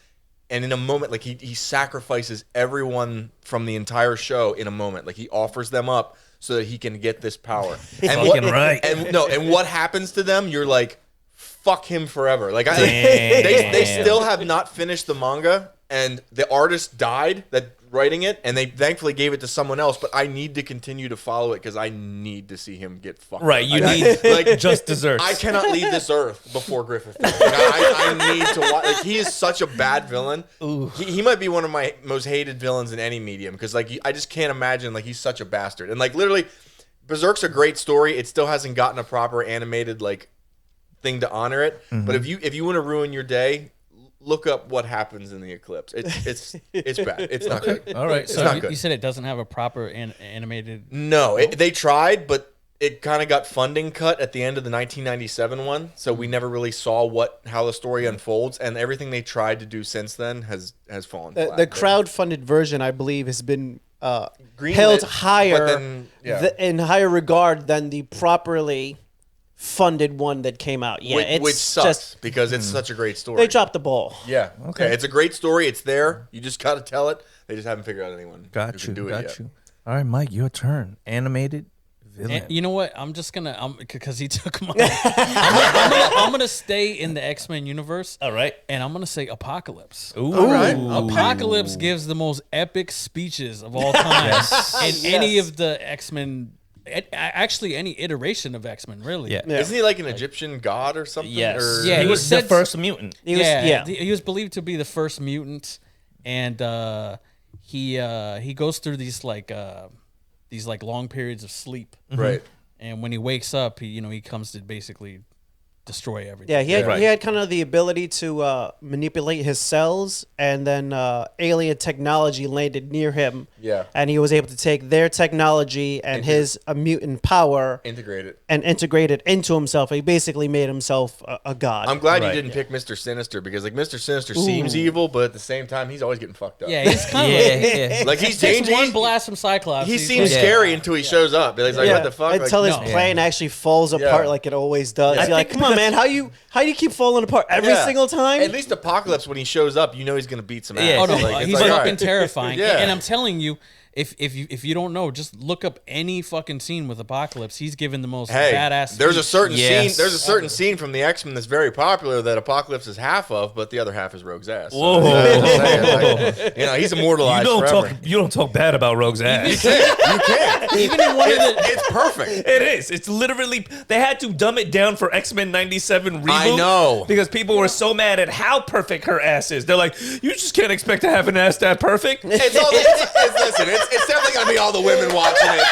And in a moment, like he sacrifices everyone from the entire show in a moment. Like he offers them up so that he can get this power. And what happens to them? You're like, fuck him forever. Like they still have not finished the manga, and the artist died that writing it, and they thankfully gave it to someone else. But I need to continue to follow it because I need to see him get fucked. Right, you need like just desserts. I cannot leave this earth before Griffith. Like, I need to watch. Like he is such a bad villain. He might be one of my most hated villains in any medium because like I just can't imagine like he's such a bastard. And like literally, Berserk's a great story. It still hasn't gotten a proper animated like thing to honor it. But if you want to ruin your day, look up what happens in the Eclipse. It's bad. It's not good. All right. It's So not good. You said it doesn't have a proper animated. No, they tried, but it kind of got funding cut at the end of the 1997 one, so we never really saw how the story unfolds, and everything they tried to do since then has fallen flat. The crowd-funded version, I believe, has been Greenlit, held higher in higher regard than the properly funded one that came out. Yeah, which sucks because it's such a great story. They dropped the ball. Yeah, okay. It's a great story. It's there. You just got to tell it. They just haven't figured out anyone who can do it yet. All right, Mike, your turn. Animated villain. And you know what? I'm just gonna because he took mine. I'm gonna stay in the X-Men universe. All right, and I'm gonna say Apocalypse. Ooh. All right. Apocalypse gives the most epic speeches of all time in any of the X-Men. Actually, any iteration of X-Men, really. Yeah. Isn't he like an Egyptian god or something? Yes. Or... Yeah, he was the first mutant. He was believed to be the first mutant, and he goes through these long periods of sleep. Right. And when he wakes up, he comes to basically destroy everything. Yeah, he had kind of the ability to manipulate his cells, and then alien technology landed near him. Yeah. And he was able to take their technology and his mutant power integrate it into himself. He basically made himself a god. I'm glad you didn't pick Mr. Sinister because Mr. Sinister seems evil, but at the same time he's always getting fucked up. Yeah, he's kind of like he's takes dangerous. one blast from Cyclops. He seems scary until he shows up. He's like, what the fuck? Until his plan actually falls apart like it always does. You're like, come on, man, how do you keep falling apart every single time? At least Apocalypse, when he shows up, he's gonna beat some ass. Oh no, he's fucking right. terrifying. Yeah. And I'm telling you, if you don't know, just look up any fucking scene with Apocalypse. He's given the most badass. There's a certain Yes. scene. There's a certain scene from the X-Men that's very popular that Apocalypse is half of, but the other half is Rogue's ass. Whoa. He's immortalized. You don't talk bad about Rogue's ass. You can't. Even in one of the, It's perfect. It is. It's literally they had to dumb it down for X-Men 97 reboot. I know. Because people were so mad at how perfect her ass is. They're like, you just can't expect to have an ass that perfect. It's definitely gonna be all the women watching it,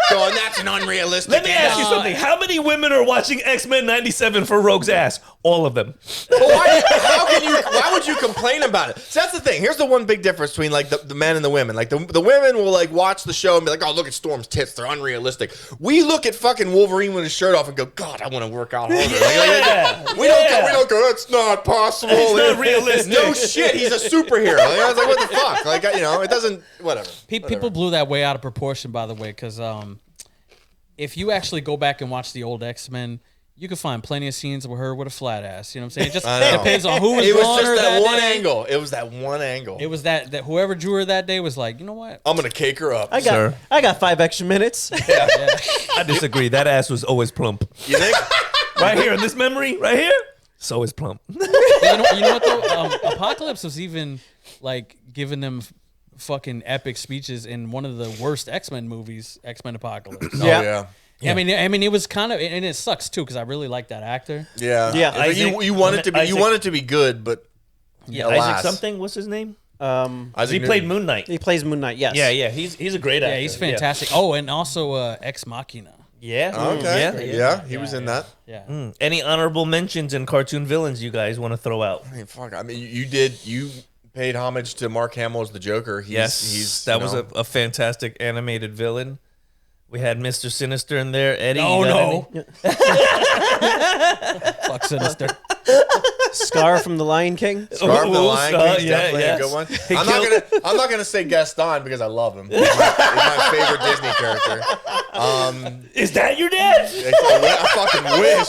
going, "That's an unrealistic." Let me ask you something. How many women are watching X-Men 97 for Rogue's ass? All of them. But why would you complain about it? So that's the thing. Here's the one big difference between like the men and the women. Like the women will like watch the show and be like, "Oh, look at Storm's tits. They're unrealistic." We look at fucking Wolverine with his shirt off and go, "God, I want to work out harder." We don't go. It's not possible. It's not realistic. No shit. He's a superhero. I was like, what the fuck? Like, it doesn't. Whatever. people blew that way out of proportion, by the way, because if you actually go back and watch the old X-Men, you can find plenty of scenes with her with a flat ass. You know what I'm saying? It just depends on who was drawing her that one day. angle. It was that one angle. It was that whoever drew her that day was like, you know what? I'm gonna cake her up. I got 5 extra minutes. I disagree. That ass was always plump. You think? Right here in this memory, right here, it's always plump. You know what though? Apocalypse was even like giving them fucking epic speeches in one of the worst X-Men movies, X-Men Apocalypse. Yeah. I mean, it was kind of, and it sucks too because I really like that actor. Yeah. You want it to be, you want it to be good, but Isaac something. What's his name? He played Moon Knight. He plays Moon Knight. Yes. Yeah. He's a great actor. Yeah, he's fantastic. Oh, and also Ex Machina. Yeah. Okay. Yeah. He was in that. Yeah. Any honorable mentions and cartoon villains you guys want to throw out? I mean, fuck. I mean, you paid homage to Mark Hamill as the Joker. That was a fantastic animated villain. We had Mr. Sinister in there. Eddie. No. Fuck Sinister. Scar from The Lion King. Scar from The Lion King is definitely yes. a good one. I'm not gonna say Gaston because I love him. He's my favorite Disney character. Is that your dad? I fucking wish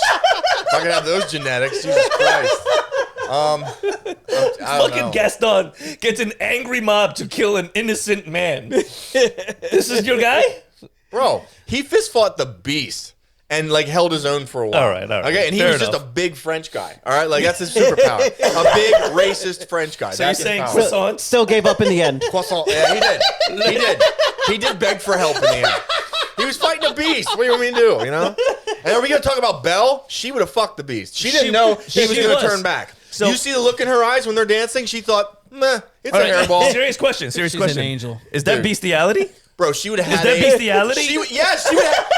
I could have those genetics. Jesus Christ. Fucking Gaston gets an angry mob to kill an innocent man. This is your guy? Bro, he fist fought the Beast and like held his own for a while. All right. Okay, and he Fair was enough. just a big French guy. All right, like that's his superpower. A big racist French guy. So that's you're saying his power. croissants? Still gave up in the end. Croissant. Yeah, he did beg for help in the end. He was fighting a beast. What do you want me to do? You know? And are we gonna talk about Belle? She would have fucked the beast. She didn't know he was gonna turn back. So, you see the look in her eyes when they're dancing? She thought, meh, it's a hairball. Serious question. She's an angel. Is that bestiality? Bro, she would have had Is that bestiality? She would have.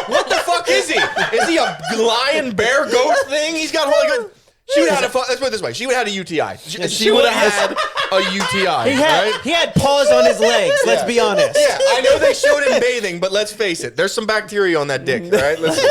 What the fuck is he? Is he a lion, bear, goat thing? He's got like She would have had let's put it this way. She would have had a UTI. She would have had a UTI. He had paws on his legs. Let's be honest. Yeah, I know they showed him bathing, but let's face it. There's some bacteria on that dick, all right? Listen.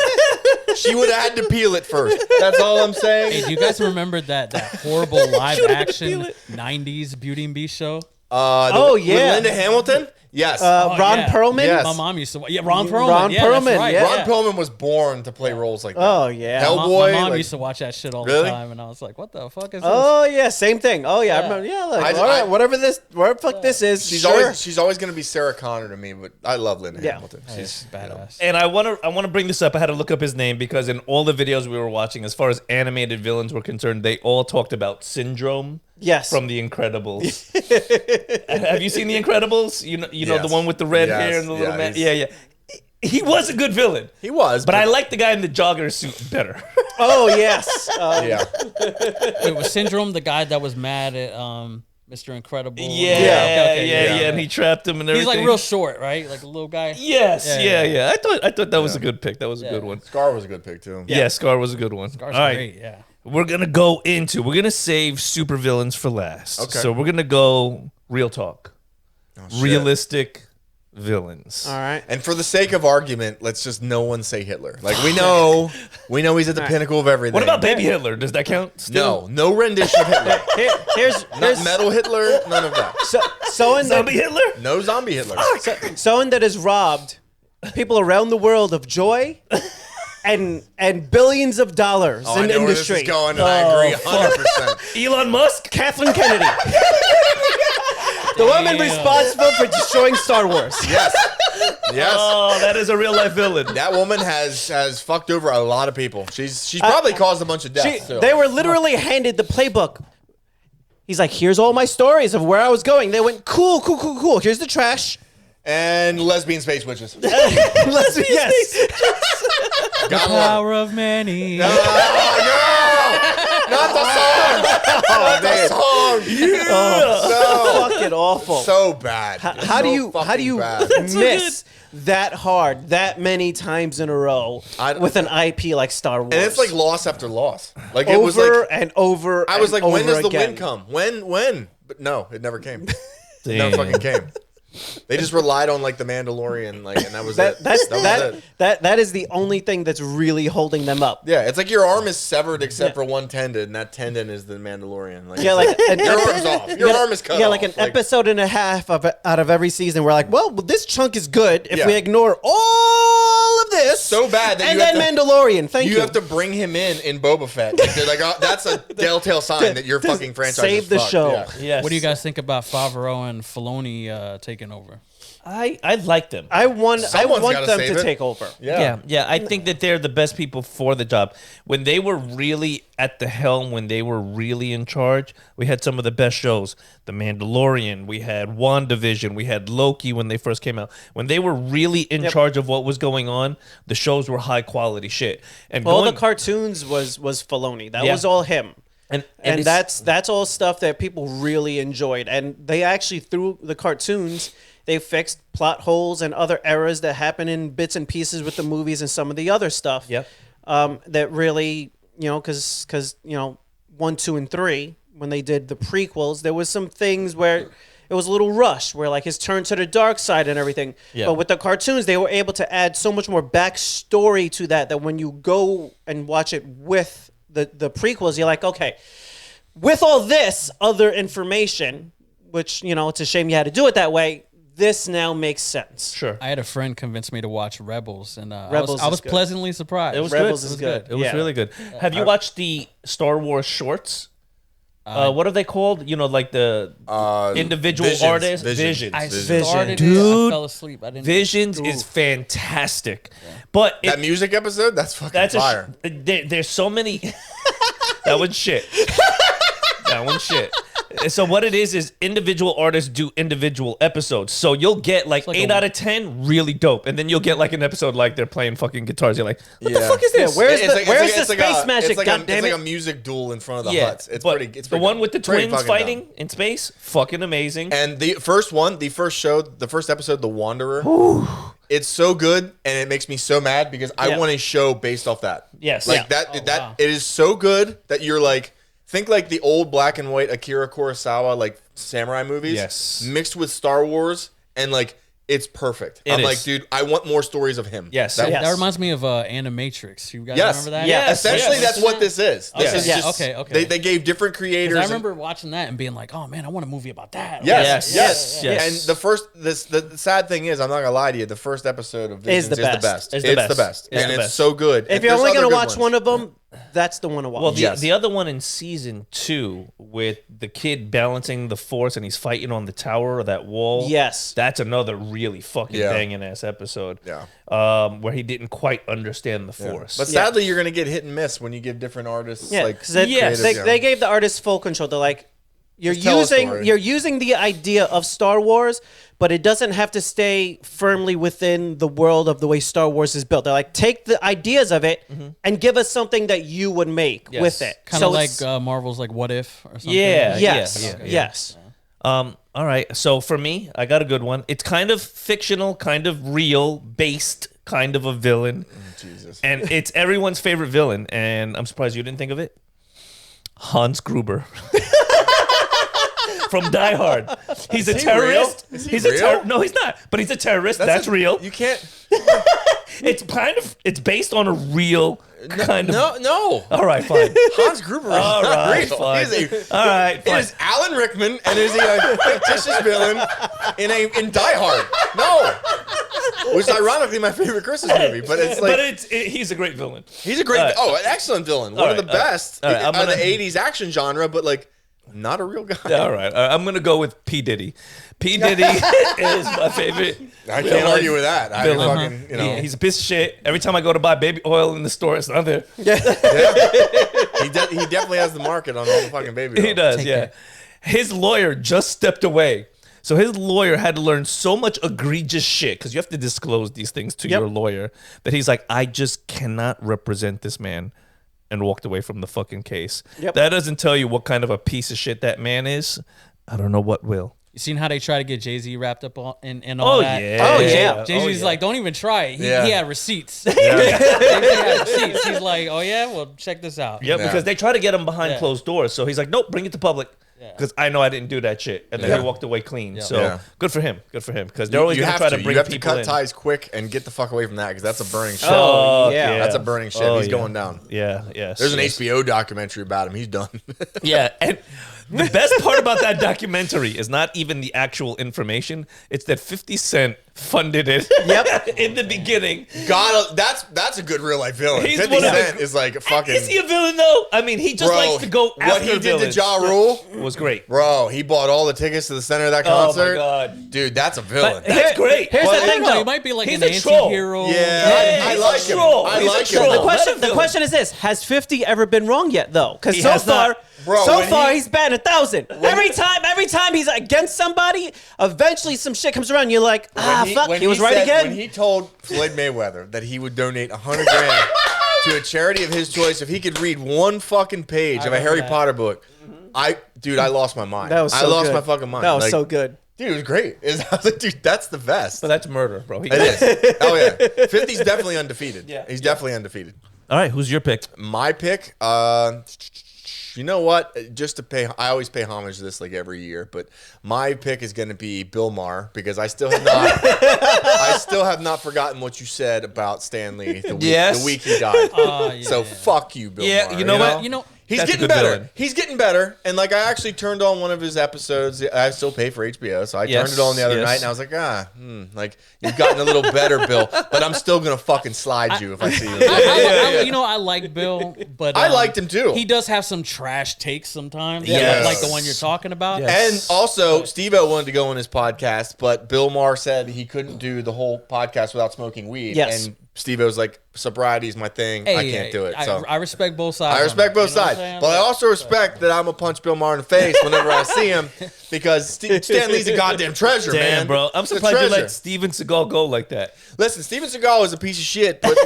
She would have had to peel it first. That's all I'm saying. Hey, do you guys remember that horrible live action 90s Beauty and Beast show? With Linda Hamilton? Yes. Ron Perlman? Yes. My mom used to watch. Yeah, Ron Perlman. Ron Perlman, That's right. yeah. Ron Perlman was born to play roles like that. Oh, yeah. Hellboy. My mom used to watch that shit all the time, and I was like, what the fuck is this? Oh, yeah, same thing. Oh, yeah. I remember. Yeah, like, all right, whatever the fuck this is. She's always going to be Sarah Connor to me, but I love Linda Hamilton. She's badass. And I want to bring this up. I had to look up his name because in all the videos we were watching, as far as animated villains were concerned, they all talked about Syndrome. Yes. From The Incredibles. Have you seen The Incredibles? You know the one with the red hair and the little man. Yeah. He was a good villain. He was, but I like the guy in the jogger suit better. Oh yes. Yeah. Wait, was Syndrome the guy that was mad at Mr. Incredible? Yeah, and he trapped him and everything. He's like real short, right? Like a little guy. Yes, yeah. I thought that was a good pick. That was a good one. Scar was a good pick too. Yeah, Scar was a good one. Scar's All right. great, yeah. We're going to save supervillains for last. Okay. So we're going to go real talk. Realistic villains. All right. And for the sake of argument, let's just no one say Hitler. Like we know he's at the pinnacle of everything. What about Baby Hitler? Does that count? Still? No rendition of Hitler. Here's Not metal Hitler, none of that. Zombie Hitler? No zombie Hitler. someone that has robbed people around the world of joy and billions of dollars in I know industry. where this is going, and I agree 100%. Elon Musk? Katherine Kennedy. The woman responsible for destroying Star Wars. Yes. Oh, that is a real life villain. That woman has fucked over a lot of people. She's probably caused a bunch of deaths too. They were literally handed the playbook. He's like, here's all my stories of where I was going. They went, cool. Here's the trash. And lesbian space witches. Yes. The power of many. No! Not the song! Not the song! Oh, fucking awful. So bad. How do you bad. miss that hard that many times in a row with an IP like Star Wars? And it's like loss after loss. Like it over was like and over. I was like, when does the again. win come? When? But no, it never came. It never fucking came. They just relied on like the Mandalorian, like, and that was it. That is the only thing that's really holding them up. Yeah, it's like your arm is severed except for one tendon, and that tendon is the Mandalorian. Like, Yeah, like your arm's off. Your arm is cut off. Yeah, like an episode and a half out of every season. We're like, well, this chunk is good if we ignore all of this. So bad that and then Mandalorian. Thank you. You have to bring him in Boba Fett. Like, they're like, oh, that's a telltale sign that your fucking franchise save is the fucked. show. Yeah. Yes. What do you guys think about Favreau and Filoni taking over? I like them. I want gotta them save to it. take over. Yeah. I think that they're the best people for the job. When they were really at the helm, when they were really in charge, we had some of the best shows. The Mandalorian, we had WandaVision, we had Loki when they first came out. When they were really in charge of what was going on, the shows were high quality shit. And All the cartoons was Filoni. That was all him. And that's all stuff that people really enjoyed. And they actually, through the cartoons, they fixed plot holes and other errors that happen in bits and pieces with the movies and some of the other stuff. Yep. That really, because 1, 2, and 3, when they did the prequels, there was some things where it was a little rushed, where like his turn to the dark side and everything. Yeah. But with the cartoons, they were able to add so much more backstory to that when you go and watch it with the prequels, you're like, okay, with all this other information, which, it's a shame you had to do it that way, this now makes sense. Sure. I had a friend convince me to watch Rebels, and Rebels I was is good. pleasantly surprised. It was Rebels good. is good. It was really good. Have you watched the Star Wars shorts? What are they called? Like the individual artists? Visions. I Vision. started Dude. it, I fell asleep. I didn't. Visions is fantastic. But That music episode, that's fucking fire. There's so many. That one's shit. That one's shit. So what it is individual artists do individual episodes. So you'll get like 8 out of 10 really dope, and then you'll get like an episode like they're playing fucking guitars. You're like, what the fuck is this? Yeah, where's the space magic? It's like goddammit? a music duel in front of the huts. It's pretty. It's the pretty one with the pretty twins fucking fighting dumb. in space, fucking amazing. And the first episode, The Wanderer. It's so good, and it makes me so mad because I want a show based off that. Yes. Like it is so good that you're like, think like the old black and white Akira Kurosawa like samurai movies, mixed with Star Wars, and like it's perfect. I'm like, dude, I want more stories of him. Yes, that reminds me of Animatrix. You guys remember that? Yeah, essentially that's what this is. This is just okay. They gave different creators. I remember watching that and being like, oh man, I want a movie about that. Yes. And the sad thing is, I'm not gonna lie to you, the first episode of Visions is the best. It's the best, and it's so good. If you're only gonna watch one of them, that's the one to watch. Well, the other one in season 2 with the kid balancing the force and he's fighting on the tower or that wall. Yes, that's another really fucking banging ass episode. Yeah, where he didn't quite understand the force. But sadly, you're gonna get hit and miss when you give different artists. They gave the artists full control. They're like, you're using the idea of Star Wars, but it doesn't have to stay firmly within the world of the way Star Wars is built. They're like, take the ideas of it and give us something that you would make with it. Kind of like Marvel's like What If or something. Yeah. Yes. All right. So for me, I got a good one. It's kind of fictional, kind of real, based kind of a villain. Jesus. And it's everyone's favorite villain. And I'm surprised you didn't think of it. Hans Gruber. From Die Hard. He's a terrorist. He's real? No, he's not. But he's a terrorist. That's real. You can't. It's based on a real kind of. No. All right, fine. Hans Gruber is All right, real. fine. All right, fine. It is Alan Rickman, and is he a fictitious villain in Die Hard? No. Which is ironically my favorite Christmas movie, but it's like. He's a great villain. He's a great. An excellent villain. One of the best out of the '80s action genre, but like. Not a real guy. All right. I'm going to go with P. Diddy. P. Diddy is my favorite. I can't argue with that. He's a piece of shit. Every time I go to buy baby oil in the store, it's not there. Yeah. He definitely has the market on all the fucking baby oil. He does, His lawyer just stepped away. So his lawyer had to learn so much egregious shit, because you have to disclose these things to your lawyer, that he's like, I just cannot represent this man. And walked away from the fucking case. That doesn't tell you what kind of a piece of shit that man is. I don't know what will. You seen how they try to get Jay-Z wrapped up in all that? Jay-Z's like, don't even try it. He had receipts. Jay-Z had receipts. He's like, oh yeah, well check this out. Because they try to get him behind closed doors. So he's like, nope, bring it to public. Because I know I didn't do that shit, and then he walked away clean. So good for him. Good for him. Because they're always going to try to bring people in. You have to cut ties quick and get the fuck away from that, because that's a burning ship. That's a burning ship. He's going down. There's an HBO documentary about him. He's done. And the best part about that documentary is not even the actual information. It's that 50 Cent funded it. In the beginning. God, that's a good real life villain. 50 Cent is like a fucking. Is he a villain though? I mean, he just likes to go after what he did to Ja Rule was great. Bro, he bought all the tickets to the center of that concert. Oh my god, dude, that's a villain. That's great. Here's the thing, though. He might be like He's an a troll. anti-hero. I like him. I like him. The question is this: has 50 ever been wrong yet, though? Because he's banned 1,000. Every time he's against somebody, eventually some shit comes around. You're like, he was right again. When he told Floyd Mayweather that he would donate $100,000 to a charity of his choice if he could read one fucking page of a Harry Potter book, I lost my mind. That was so I lost good. my fucking mind. That was so good. Dude, it was great. I was like, dude, that's the best. But that's murder, bro. It is. Oh yeah, 50's definitely undefeated. He's definitely undefeated. All right, who's your pick? My pick, you know what? Just to pay, I always pay homage to this like every year, but my pick is going to be Bill Maher, because I still have not forgotten what you said about Stan Lee the week he died. Fuck you, Bill Maher. You know what? He's getting better. Villain. He's getting better. And like, I actually turned on one of his episodes. I still pay for HBO, so I turned it on the other night, and I was like, like, you've gotten a little better, Bill, but I'm still gonna fucking slide you if I see you. I like Bill, but I liked him too. He does have some trash takes sometimes, Yes. like the one you're talking about. And also, Steve-O wanted to go on his podcast, but Bill Maher said he couldn't do the whole podcast without smoking weed. Yes. And Steve-O's like, sobriety is my thing. I can't do it. So I respect both sides. I respect both sides. But I also respect that I'm going to punch Bill Maher in the face whenever I see him, because Stan Lee's a goddamn treasure, man. Bro. I'm surprised you let Steven Seagal go like that. Listen, Steven Seagal is a piece of shit, but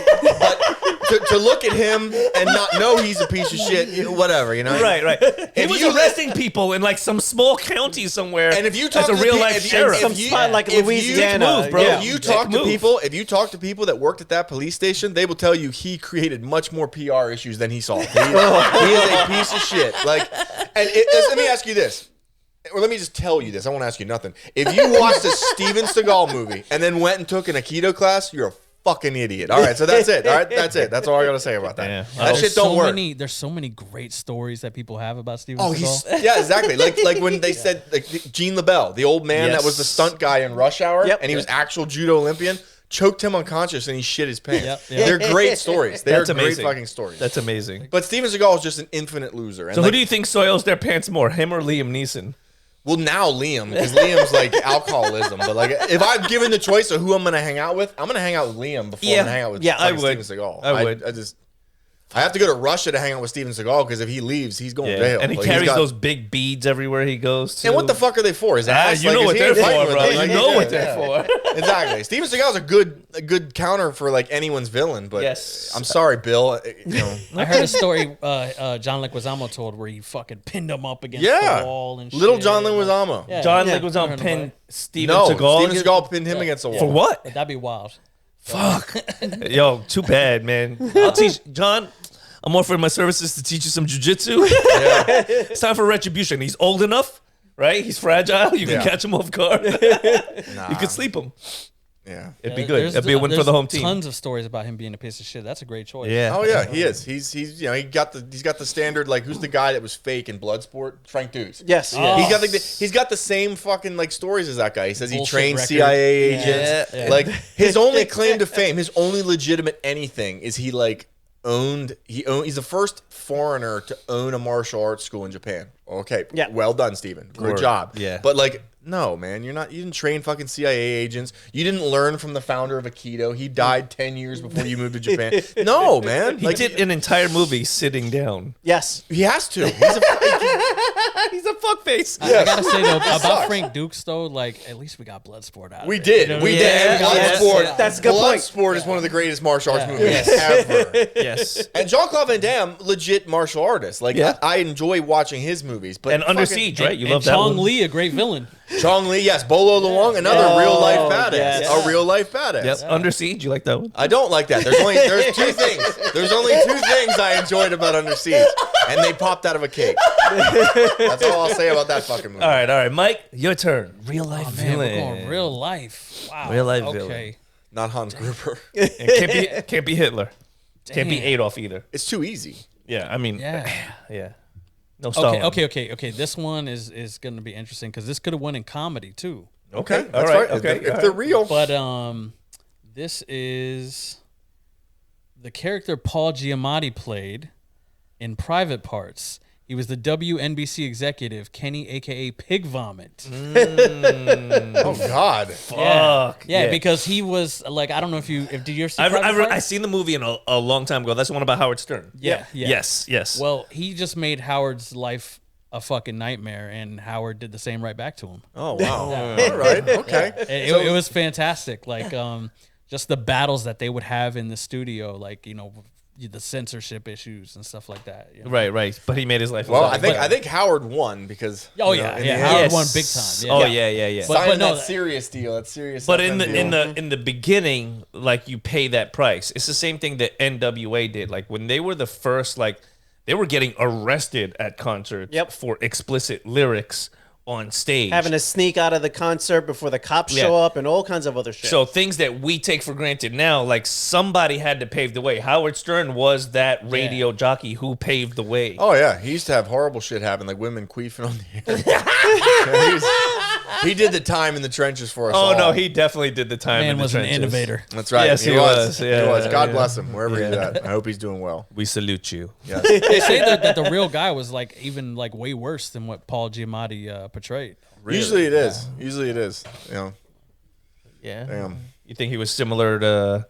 to look at him and not know he's a piece of shit, whatever, Right. He was arresting people in like some small county somewhere. And if you talk as a real life sheriff, some spot like Louisiana, bro. If you talk to people that worked at that police station, they will tell you he created much more PR issues than he solved. He is a piece of shit. Like, let me ask you this. Or let me just tell you this. I won't ask you nothing. If you watched a Steven Seagal movie and then went and took an Aikido class, you're a fucking idiot. All right, so that's it. All right, that's it. That's all I got to say about that. Yeah. That shit don't work. There's so many great stories that people have about Steven Seagal. Yeah, exactly. Like when they said Gene LaBelle, the old man that was the stunt guy in Rush Hour, and he was actual judo Olympian, choked him unconscious and he shit his pants. They're great stories. They're great fucking stories. That's amazing. But Steven Seagal is just an infinite loser. And so who do you think soils their pants more, him or Liam Neeson? Well, now Liam, because Liam's like alcoholism. But like, if I'm given the choice of who I'm going to hang out with, I'm going to hang out with Liam before I'm going to hang out with Steven Seagal. I would. I have to go to Russia to hang out with Steven Seagal because if he leaves, he's going to jail. And he carries those big beads everywhere he goes to. And what the fuck are they for? His ass? You know what they're for, bro. You know what they're for. Exactly. Steven Seagal's a good counter for like anyone's villain, but I'm sorry, Bill. I heard a story John Leguizamo told where he fucking pinned him up against the wall and shit. Little John Leguizamo. John Leguizamo pinned Steven Seagal. Steven Seagal pinned him against the wall. For what? That'd be wild. Fuck. Yo, too bad, man. I'll teach John. I'm offering my services to teach you some jujitsu. It's time for retribution. He's old enough, right? He's fragile. You can catch him off guard. You could sleep him. Yeah, it'd be good. It'd be a win for the home team. Tons of stories about him being a piece of shit. That's a great choice. Yeah. Oh yeah, he is. He's he's got the standard, like, who's the guy that was fake in Bloodsport? Frank Dukes. Yes. He's got the same fucking like stories as that guy. He says he Bullshit trained record. CIA agents. Yeah. Like his only claim to fame, his only legitimate anything is he's the first foreigner to own a martial arts school in Japan. Okay. Yeah. Well done, Steven. Good job. Yeah. But like, no, man, you didn't train fucking CIA agents. You didn't learn from the founder of Aikido. He died 10 years before you moved to Japan. No, man. He did an entire movie sitting down. Yes. He has to. He's a fuckface. I gotta say though about Frank Dukes though, like at least we got Bloodsport out. We did. We did. Bloodsport. That's a good point. Bloodsport is one of the greatest martial arts movies ever. Yes. And Jean-Claude Van Damme, legit martial artist. Like I enjoy watching his movies. But and Under Siege, right? You love that Chong one. Li, a great villain. Chong Li, yes. Bolo Luong, another real life badass. yes. A real life badass. Yep. Under Siege. You like that one? I don't like that. There's two things. There's only two things I enjoyed about Under Siege, and they popped out of a cake. That's all I'll say about that fucking movie. All right, Mike, your turn. Real life Man, villain. we're going real life. Wow. Real life okay. villain. Not Hans Gruber. And can't be Hitler. Can't be Adolf either. It's too easy. Yeah, I mean, Yeah. No Stalin. Okay. This one is going to be interesting because this could have won in comedy too. Okay, all that's right. right. Okay, If they're real. But this is the character Paul Giamatti played in Private Parts. He was the WNBC executive Kenny, aka Pig Vomit. Oh God. Fuck. Yeah, because he was like, I don't know if did you ever see Private I Parts? seen the movie a long time ago. That's the one about Howard Stern. Yeah. Yes. Well, he just made Howard's life a fucking nightmare, and Howard did the same right back to him. Oh wow. All right. Okay. It was fantastic. Like just the battles that they would have in the studio, like the censorship issues and stuff like that. Right. But he made his life. Well, I think Howard won because. Howard won big time. Yeah. Oh yeah. Signing that serious deal. That's serious. But in the beginning, like you pay that price. It's the same thing that NWA did. Like when they were the first, like they were getting arrested at concerts for explicit lyrics on stage, having to sneak out of the concert before the cops show up, and all kinds of other shit. So things that we take for granted now, like somebody had to pave the way. Howard Stern was that radio jockey who paved the way. Oh yeah, he used to have horrible shit happen, like women queefing on the air. He did the time in the trenches for us. Oh all. no, he definitely did the time. Man in the was trenches. an innovator. That's right. Yes, he was. Yeah, he was. God yeah. bless him wherever he's at. I hope he's doing well. We salute you. Yes. They say that the real guy was like even like way worse than what Paul Giamatti portrayed. Really? Usually it is. Usually it is. Yeah. Damn. You think he was similar to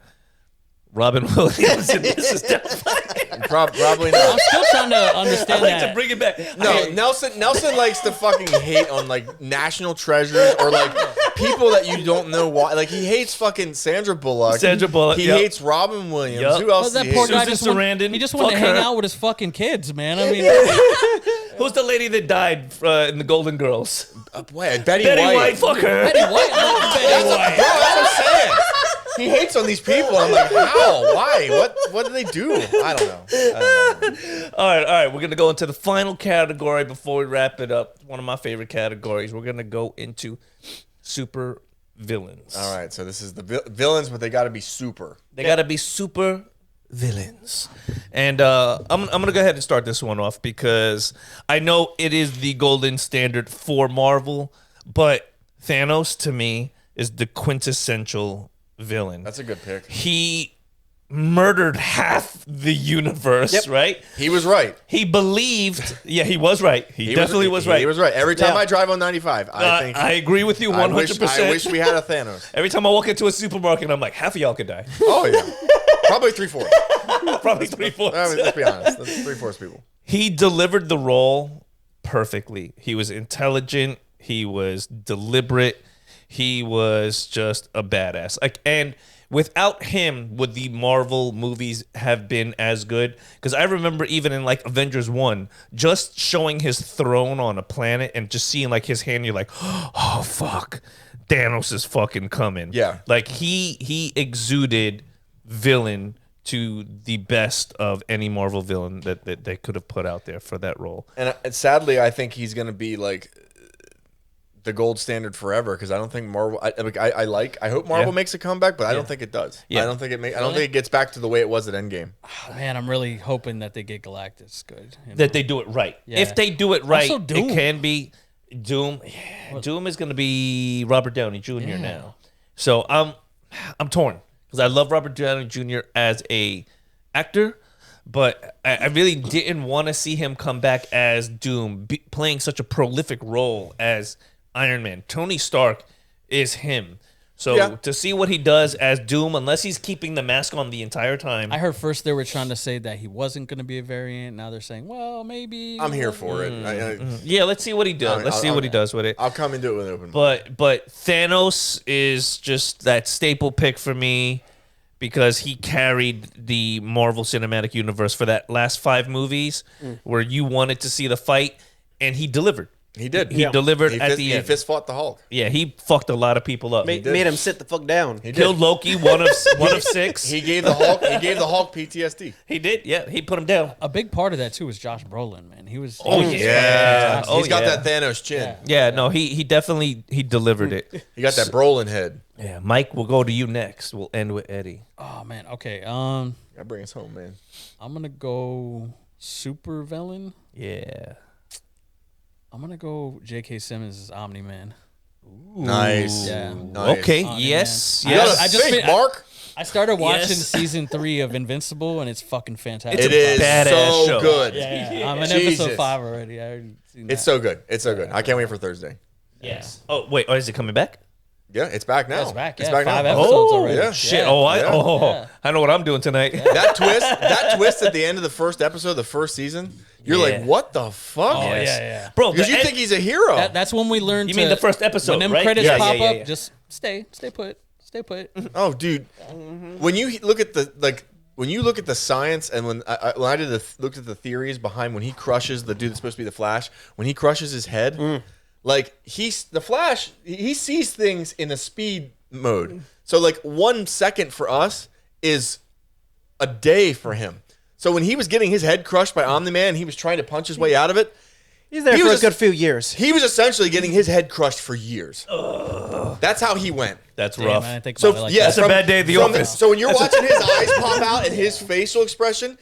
Robin Williams and this is definitely. Probably I'm not. still trying to understand I like that. to bring it back. No, Nelson likes to fucking hate on like national treasures or like people that you don't know why. Like he hates fucking Sandra Bullock. He yep. hates Robin Williams. Yep. Who else? That does he poor hate? guy Susan just Sarandon, he just wanted to fuck hang her. out with his fucking kids, man. I mean, Who's the lady that died in the Golden Girls? Betty Betty White. White, fuck her. Betty White, not Betty White. Bro, that's what I'm saying. He hates on these people. I'm like, how? Why? What do they do? I don't know. All right. We're gonna go into the final category before we wrap it up. One of my favorite categories. We're gonna go into super villains. All right, so this is the villains, but they got to be super. They gotta be super villains. And I'm gonna go ahead and start this one off because I know it is the golden standard for Marvel, but Thanos to me is the quintessential villain. That's a good pick. He murdered half the universe, right? He was right. He believed. Yeah, he was right. He definitely was right. He was right. Every time Yeah. I drive on 95, I think I agree with you 100%. I wish we had a Thanos. Every time I walk into a supermarket, I'm like, half of y'all could die. Oh yeah, probably 3/4. Probably 3/4. I mean, let's be honest. That's 3/4 people. He delivered the role perfectly. He was intelligent. He was deliberate. He was just a badass. And without him, would the Marvel movies have been as good? Because I remember even in like Avengers 1, just showing his throne on a planet and just seeing like his hand, you're like, oh fuck, Thanos is fucking coming. Yeah. Like he exuded villain to the best of any Marvel villain that they could have put out there for that role. And sadly, I think he's going to be like the gold standard forever because I don't think Marvel. I hope Marvel makes a comeback, but I don't think it does. Yeah. I don't think I don't think it gets back to the way it was at Endgame. Oh, man, I'm really hoping that they get Galactus good. You know? That they do it right. Yeah. If they do it right, Also Doom. it can be Doom. Yeah, Doom is going to be Robert Downey Jr. now. So I'm torn because I love Robert Downey Jr. as a actor, but I really didn't want to see him come back as Doom, playing such a prolific role as Iron Man. Tony Stark is him. So to see what he does as Doom, unless he's keeping the mask on the entire time. I heard first they were trying to say that he wasn't going to be a variant. Now they're saying, well, maybe. I'm here for it. Yeah, let's see what he does. Let's see what he does with it. I'll come into it with an open mind. But Thanos is just that staple pick for me because he carried the Marvel Cinematic Universe for that last 5 movies where you wanted to see the fight, and he delivered. He did. He delivered at the He end. fist fought the Hulk. Yeah, he fucked a lot of people up. Made him sit the fuck down. He Killed did. Loki, one of 6. He gave the Hulk. He gave the Hulk PTSD. He did. Yeah, he put him down. A big part of that too was Josh Brolin, man. He was. Oh, he was Yeah, Oh, he's got yeah. that Thanos chin. Yeah, no, he definitely delivered it. He got that Brolin head. Yeah, Mike, we'll go to you next. We'll end with Eddie. Oh man. Okay. Gotta bring us home, man. I'm gonna go super villain. Yeah. I'm gonna go J.K. Simmons as Omni-Man. Nice. Yeah. Nice. Okay. Oh, Yes. man. You Yes. gotta I just think, fin- Mark. I started watching Yes. season 3 of Invincible, and it's fucking fantastic. It is badass so show. good. Yeah, I'm in Jesus. episode 5 already. I already seen that. It's so good. It's so good. I can't wait for Thursday. Yes. Oh wait. Oh, is it coming back? Yeah, it's back now. It's back. It's Yeah, back 5 now. episodes Oh, already. yeah. Shit. Yeah. Oh, Yeah. I know what I'm doing tonight. That twist at the end of the first episode, the first season, you're Yeah. like, what the fuck? Oh, Yes. yeah. Bro, Because you think he's a hero. That's when we learned. You mean the first episode, When them right? credits Yeah, pop yeah, up, yeah. just stay put. Stay put. Oh, dude, when you look at the science, and when I looked at the theories behind when he crushes the dude that's supposed to be the Flash, when he crushes his head, like the Flash, he sees things in a speed mode. So like 1 second for us is a day for him. So when he was getting his head crushed by Omni-Man, he was trying to punch his way out of it. He's there He for a was- good few years. He was essentially getting his head crushed for years. That's how he went. That's Damn, rough. I didn't think So about it like yeah, that. That's a bad day at the office. So when you're watching his eyes pop out and his facial expression,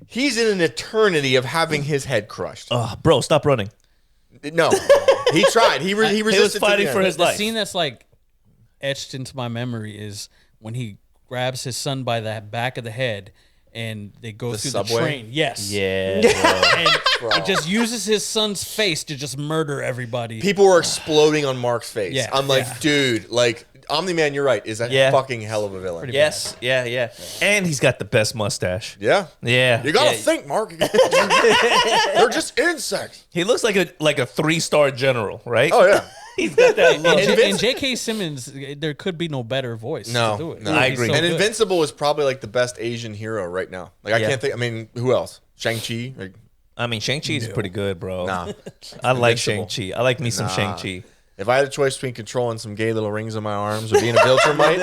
he's in an eternity of having his head crushed. Bro, stop running. No, he tried. He resisted. He was to fighting the for end. his The life. scene that's like etched into my memory is when he grabs his son by the back of the head and they go The through subway? the train. Yes. Yeah. And he just uses his son's face to just murder everybody. People were exploding on Mark's face. Yeah, I'm like, yeah. dude, like Omni-Man, you're right, is a fucking hell of a villain. Yes, yeah. And he's got the best mustache. Yeah. Yeah. You gotta think, Mark. They're just insects. He looks like a 3-star general, right? Oh, yeah. He's got that look. And J.K. Simmons, there could be no better voice to do it. No, I agree. So and good. Invincible is probably like the best Asian hero right now. Like I can't think. I mean, who else? Shang-Chi. Like, I mean, Shang-Chi's pretty good, bro. nah. I like Invincible. Shang-Chi. I like me some Shang-Chi. If I had a choice between controlling some gay little rings on my arms or being a Viltrumite,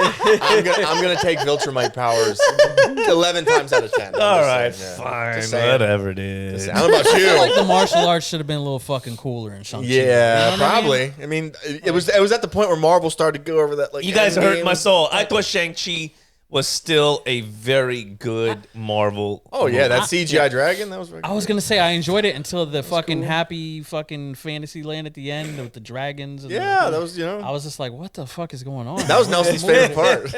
I'm gonna take Viltrumite powers 11 times out of 10. All right, Just fine, saying. whatever it is. I don't know about I feel like you. the martial arts should have been a little fucking cooler in Shang-Chi. Yeah, You know what I mean? probably. I mean, it was at the point where Marvel started to go over that. Like, You guys hurt Endgame. my soul. I thought Shang-Chi was still a very good Marvel. Oh yeah, that CGI dragon. That was. I was gonna say I enjoyed it until the fucking happy fucking fantasy land at the end with the dragons. And Yeah, that was I was just like, what the fuck is going on? that was Nelson's favorite part.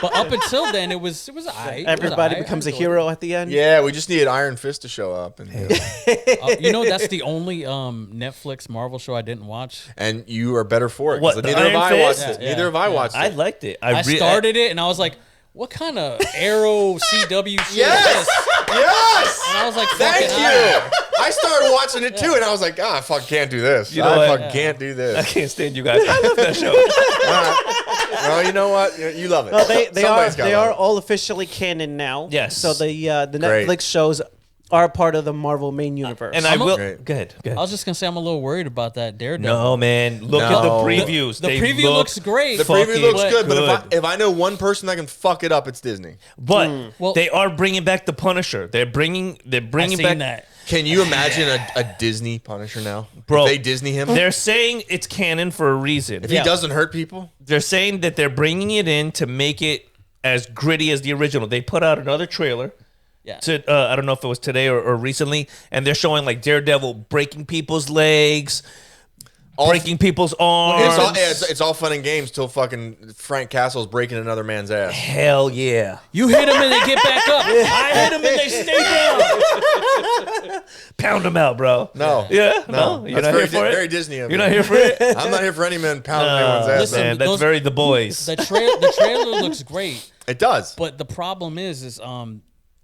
But up until then, it was aight. Everybody becomes a hero at the end. Yeah, we just needed Iron Fist to show up, and That's the only Netflix Marvel show I didn't watch. and you are better for it. 'cause What, the neither have Iron I Fist? watched it. Yeah, Neither have I yeah. watched I it. liked it. I started it and I was like, what kind of Arrow CW shit Yes, is this? yes. And I was like, Thank fucking you. I started watching it too, and I was like, I fucking can't do this. You know I what? fucking can't do I this. can't stand you guys. I love that show. Well, you know what? You love it. No, they Somebody's gotta love are it. all officially canon now. Yes. So the Great. Netflix shows are part of the Marvel main universe. And I will. Great. Good. I was just gonna say I'm a little worried about that Daredevil. No, man. Look at the No. previews. The They preview look looks great. The preview fucking looks good, but good. if I know one person that can fuck it up, it's Disney. But Well- they are bringing back the Punisher. They're bringing I back seen that. Can you imagine a Disney Punisher now? Bro. If they Disney him. They're saying it's canon for a reason. If he doesn't hurt people, They're saying that they're bringing it in to make it as gritty as the original. They put out another trailer. Yeah. I don't know if it was today or recently, and they're showing like Daredevil breaking people's legs, breaking people's arms. it's all fun and games till fucking Frank Castle's breaking another man's ass. Hell yeah. You hit them and they get back up. I hit them and they stay down. Pound them out, bro. No. Yeah? No? You're That's not very, here for very it? Disney of You're me. not here for it? I'm not here for any man pounding anyone's ass. Listen, Man, that's those- very The Boys. The trailer looks great, It does. but the problem is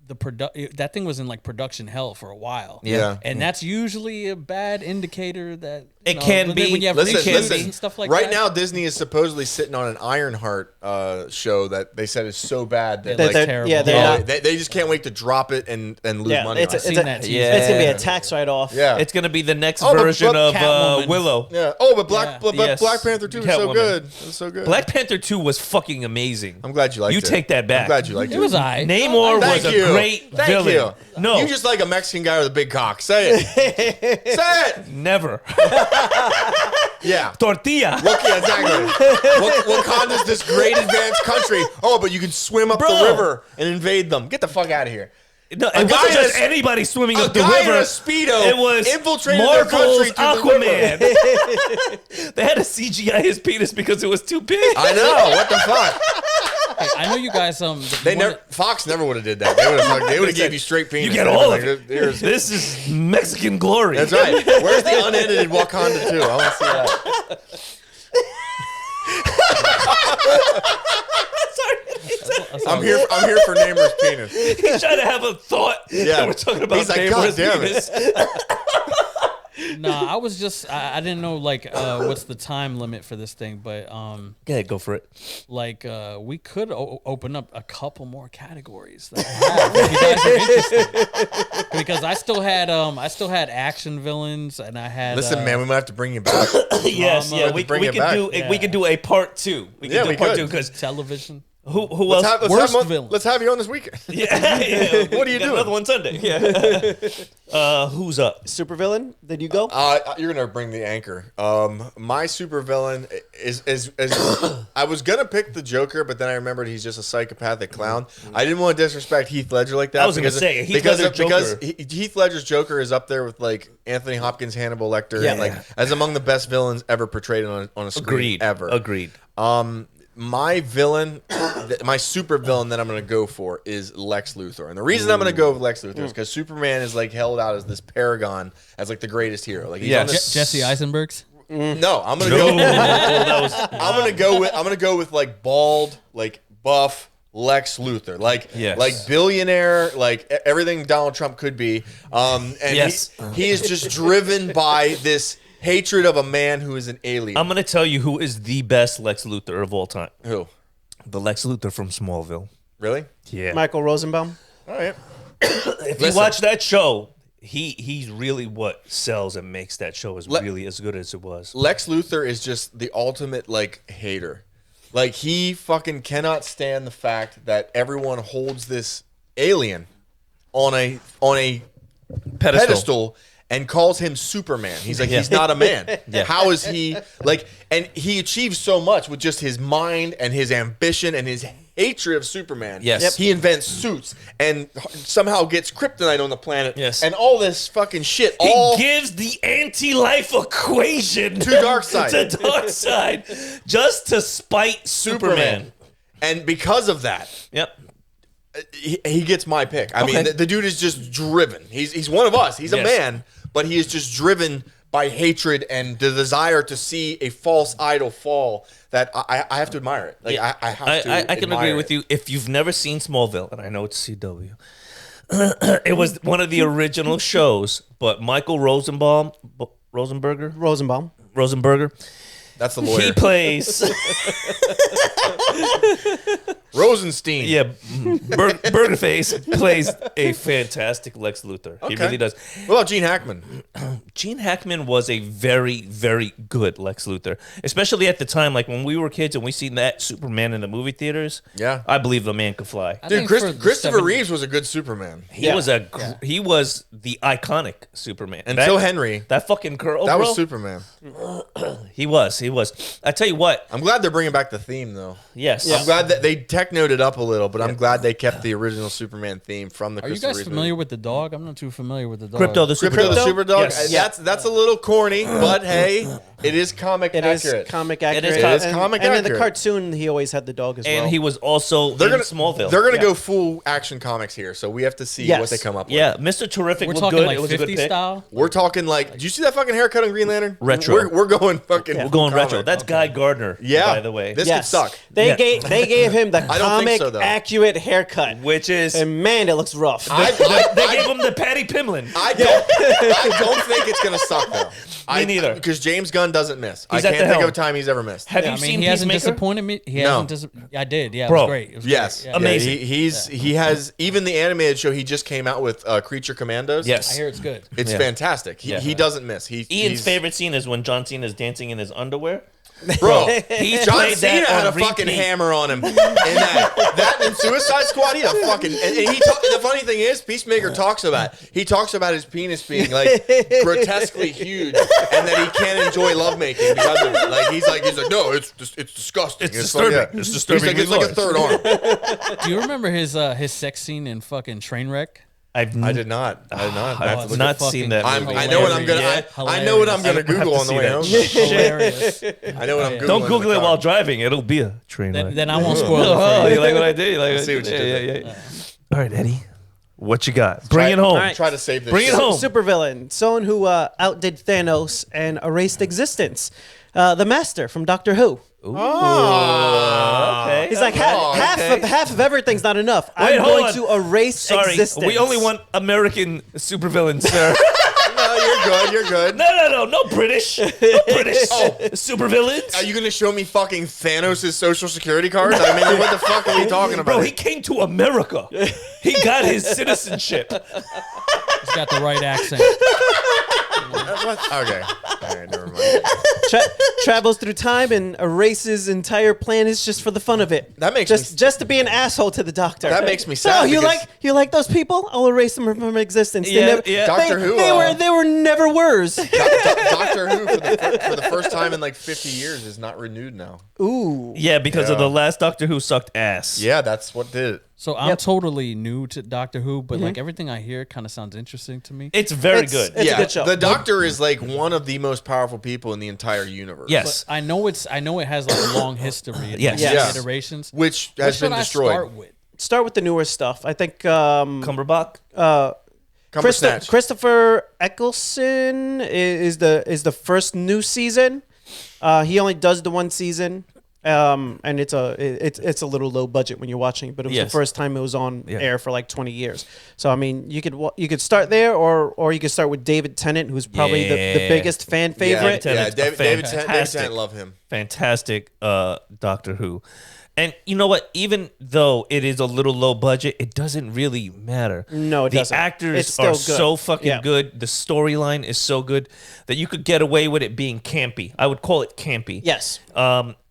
that thing was in like production hell for a while. Yeah. And that's usually a bad indicator that It can be. when you have Listen, reboots and stuff like right that. now Disney is supposedly sitting on an Ironheart show that they said is so bad that It like, looks terrible. yeah, they're not- they just can't wait to drop it and lose yeah, money. it's on it. seen that teaser. Yeah. it's gonna be a tax write-off. Yeah. It's going to be the next Oh, but version of Catwoman. Willow. Yeah. Oh, but Black Yes. Panther 2 was so Catwoman. good. It was so good. Black Panther 2 was fucking amazing. I'm gled you liked You it. take that back. I'm glad you liked it. It was I. Namor Thank was you. a great Thank villain. you. No, You just like a Mexican guy with a big cock. Say it. Say it. never. Yeah. Tortilla. Yeah, exactly. Wakanda's this great advanced country. Oh, but you can swim up Bro. the river and invade them. Get the fuck out of here. No, A it guy wasn't in just a- anybody swimming A up the guy in river. a Speedo It was infiltrated their country Marvel's through the river. Aquaman. They had to CGI his penis because it was too big. I know. What the fuck? Hey, I know you guys. Fox never would have did that. They would have gave you straight penis. You get They'd all been of like, it. "Here's-" This is Mexican glory. That's right. Where's the unedited Wakanda 2? I want to see that. I'm here for Namor's penis. He's trying to have a thought. Yeah. that we're talking about. He's like, Namor's God damn it. penis. No, I was just. I didn't know what's the time limit for this thing, but Go ahead, go for it. we could open up a couple more categories that I have if you guys are interested. Because I still had action villains and I had. Listen, man, we might have to bring you back. Yes, Drama. yeah, To we bring could it back. do Yeah. we could do a part 2. We Yeah, could do we part could. 2 because television. who else? Let's have you on this weekend. Yeah. What are you Got doing? Another one Sunday. Yeah. Who's up? Supervillain? Did you go? You're gonna bring the anchor. My supervillain is I was gonna pick the Joker, but then I remembered he's just a psychopathic clown. I didn't want to disrespect Heath Ledger like that. I was gonna say, Heath Ledger's because Joker. Heath Ledger's Joker is up there with like Anthony Hopkins' Hannibal Lecter, Yeah. and like as among the best villains ever portrayed on a screen Agreed. ever. Agreed. My villain, my super villain that I'm going to go for is Lex Luthor. And the reason I'm going to go with Lex Luthor is because Superman is like held out as this paragon, as like the greatest hero. Like he's Yes. on this, Jesse Eisenberg's. No, I'm gonna go. I'm gonna go with like bald, like buff Lex Luthor, like billionaire, like everything Donald Trump could be. And he is just driven by this hatred of a man who is an alien. I'm gonna tell you who is the best Lex Luthor of all time. Who? The Lex Luthor from Smallville. Really? Yeah. Michael Rosenbaum. All right. If you watch that show, he's really what sells and makes that show really as good as it was. Lex Luthor is just the ultimate like hater. Like he fucking cannot stand the fact that everyone holds this alien on a pedestal and calls him Superman. He's like, he's not a man. How is he like? And he achieves so much with just his mind and his ambition and his hatred of Superman. Yes. He invents suits and somehow gets kryptonite on the planet. Yes. And all this fucking shit. He gives the anti-life equation to Darkseid. to Darkseid just to spite Superman. And because of that, he gets my pick. I mean, the dude is just driven. He's one of us. He's a man, but he is just driven by hatred and the desire to see a false idol fall. That I have to admire it. Like I have to. I can agree with you. If you've never seen Smallville, and I know it's CW, it was one of the original shows. But Michael Rosenberger. That's the lawyer. He plays. Rosenstein. Yeah, Burgerface plays a fantastic Lex Luthor. He really does. What about Gene Hackman? Gene Hackman was a very, very good Lex Luthor, especially at the time. Like when we were kids and we seen that Superman in the movie theaters. Yeah, I believe the man could fly. Dude, Christopher Reeves was a good Superman. He was the iconic Superman until Henry. That fucking girl. That was Superman. He was. I tell you what. I'm glad they're bringing back the theme though. Yes. I'm glad that they technoed it up a little, but I'm glad they kept the original Superman theme from the. Are you guys familiar with the dog? I'm not too familiar with the dog. Crypto the Super Dog. Yes. That's a little corny, but hey, it is comic accurate. It is comic accurate. And in the cartoon, he always had the dog as well. And he was also in Smallville. They're gonna go full action comics here, so we have to see what they come up with. Yeah, Mr. Terrific. We're was talking good. like It was a good 50 pick. style. We're talking like. Did you see that fucking haircut on Green Lantern? Retro. We're going fucking. We're going retro. comic. That's Guy Gardner. Yeah. By the way, This could suck. They gave him the I don't think comic so, though. accurate haircut, which is and man, it looks rough. they gave him the Patty Pimlin. I don't think it's gonna suck though. Me neither. Because James Gunn doesn't miss. He's I at the can't think helm. of a time he's ever missed. Have Yeah, you I mean, seen he hasn't Peacemaker? disappointed me. I did. Yeah, Bro. it was great. It was Yes, great. Yeah. Amazing. He has even the animated show he just came out with Creature Commandos. Yes. I hear it's good. It's fantastic. He doesn't miss. Ian's favorite scene is when John Cena is dancing in his underwear. Bro, He John played Cena that had a on fucking repeat. hammer on him. And that in Suicide Squad, he had a fucking. And the funny thing is, Peacemaker talks about his penis being like grotesquely huge, and that he can't enjoy lovemaking because of it. Like he's like no, it's disgusting. It's disturbing. Like, It's disturbing. He's like, it's like a third arm. Do you remember his sex scene in fucking Trainwreck? I did not. I've not seen that. I movie. know what I'm gonna. I know what I'm gonna Google on the way home. Hilarious. I know what I'm Googling. Don't Google it while driving. It'll be a train wreck. Then I won't spoil it Oh, for you you. like what I did? You like I see what you did there. All right, Eddie. What you got? Bring it home. All right. Try to save this. Bring it shit. home. Supervillain, someone who outdid Thanos and erased existence. The Master from Doctor Who. Okay. He's like half of everything's not enough. I'm hold going on. to erase existence. We only want American supervillains, sir. No, you're good. No British. No British supervillains. Are you gonna show me fucking Thanos' social security cards? I mean, what the fuck are we talking about? Bro, he came to America. He got his citizenship. He's got the right accent. Okay. All right, never mind. Travels through time and erases entire planets just for the fun of it. That makes just to be an asshole to the Doctor. That makes me sad. Oh, you because like those people? I'll erase them from existence. Yeah. Doctor Who. They were never wers. Doctor Who for the first time in like 50 years is not renewed now. Ooh. Yeah, because of the last Doctor Who sucked ass. Yeah, that's what did it. So I'm totally new to Doctor Who, but like everything I hear kind of sounds interesting to me. It's very good. It's a good show. The Doctor is like one of the most powerful people in the entire universe. Yes. I know it has like a long history and Yes. like, Yes. iterations. Which What has should been I destroyed. start with? Start with the newer stuff. I think Cumberbatch. Cumbersnatch. Christopher Eccleston is the first new season. He only does the one season. And it's a little low budget when you're watching, but it was the first time it was on air for like 20 years. So I mean, you could start there, or you could start with David Tennant, who's probably the biggest fan favorite. David Tennant, love him. Fantastic, Doctor Who. And you know what? Even though it is a little low budget, it doesn't really matter. No, it doesn't. The actors are so fucking good. The storyline is so good that you could get away with it being campy. I would call it campy. Yes.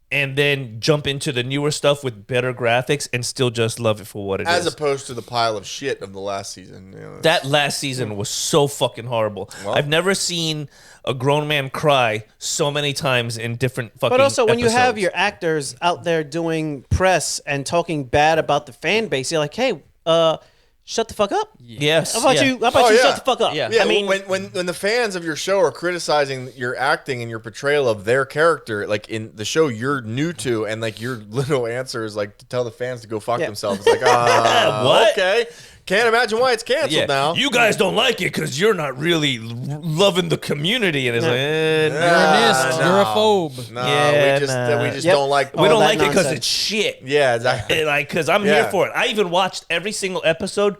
And then jump into the newer stuff with better graphics and still just love it for what it is. As opposed to the pile of shit of the last season. You know, that last season was so fucking horrible. Well, I've never seen a grown man cry so many times in different fucking But also, when episodes. you have your actors out there doing press and talking bad about the fan base, you're like, hey, shut the fuck up. Yes. How about you? How about you shut the fuck up? Yeah. I mean, when the fans of your show are criticizing your acting and your portrayal of their character, like in the show you're new to, and like your little answer is like to tell the fans to go fuck themselves. It's like, what? Okay. Can't imagine why it's canceled now. You guys don't like it because you're not really loving the community, and it's like, you're a nist, you're a phobe. No, we just don't like. We don't like it because it's shit. Yeah, exactly. Like, because I'm here for it. I even watched every single episode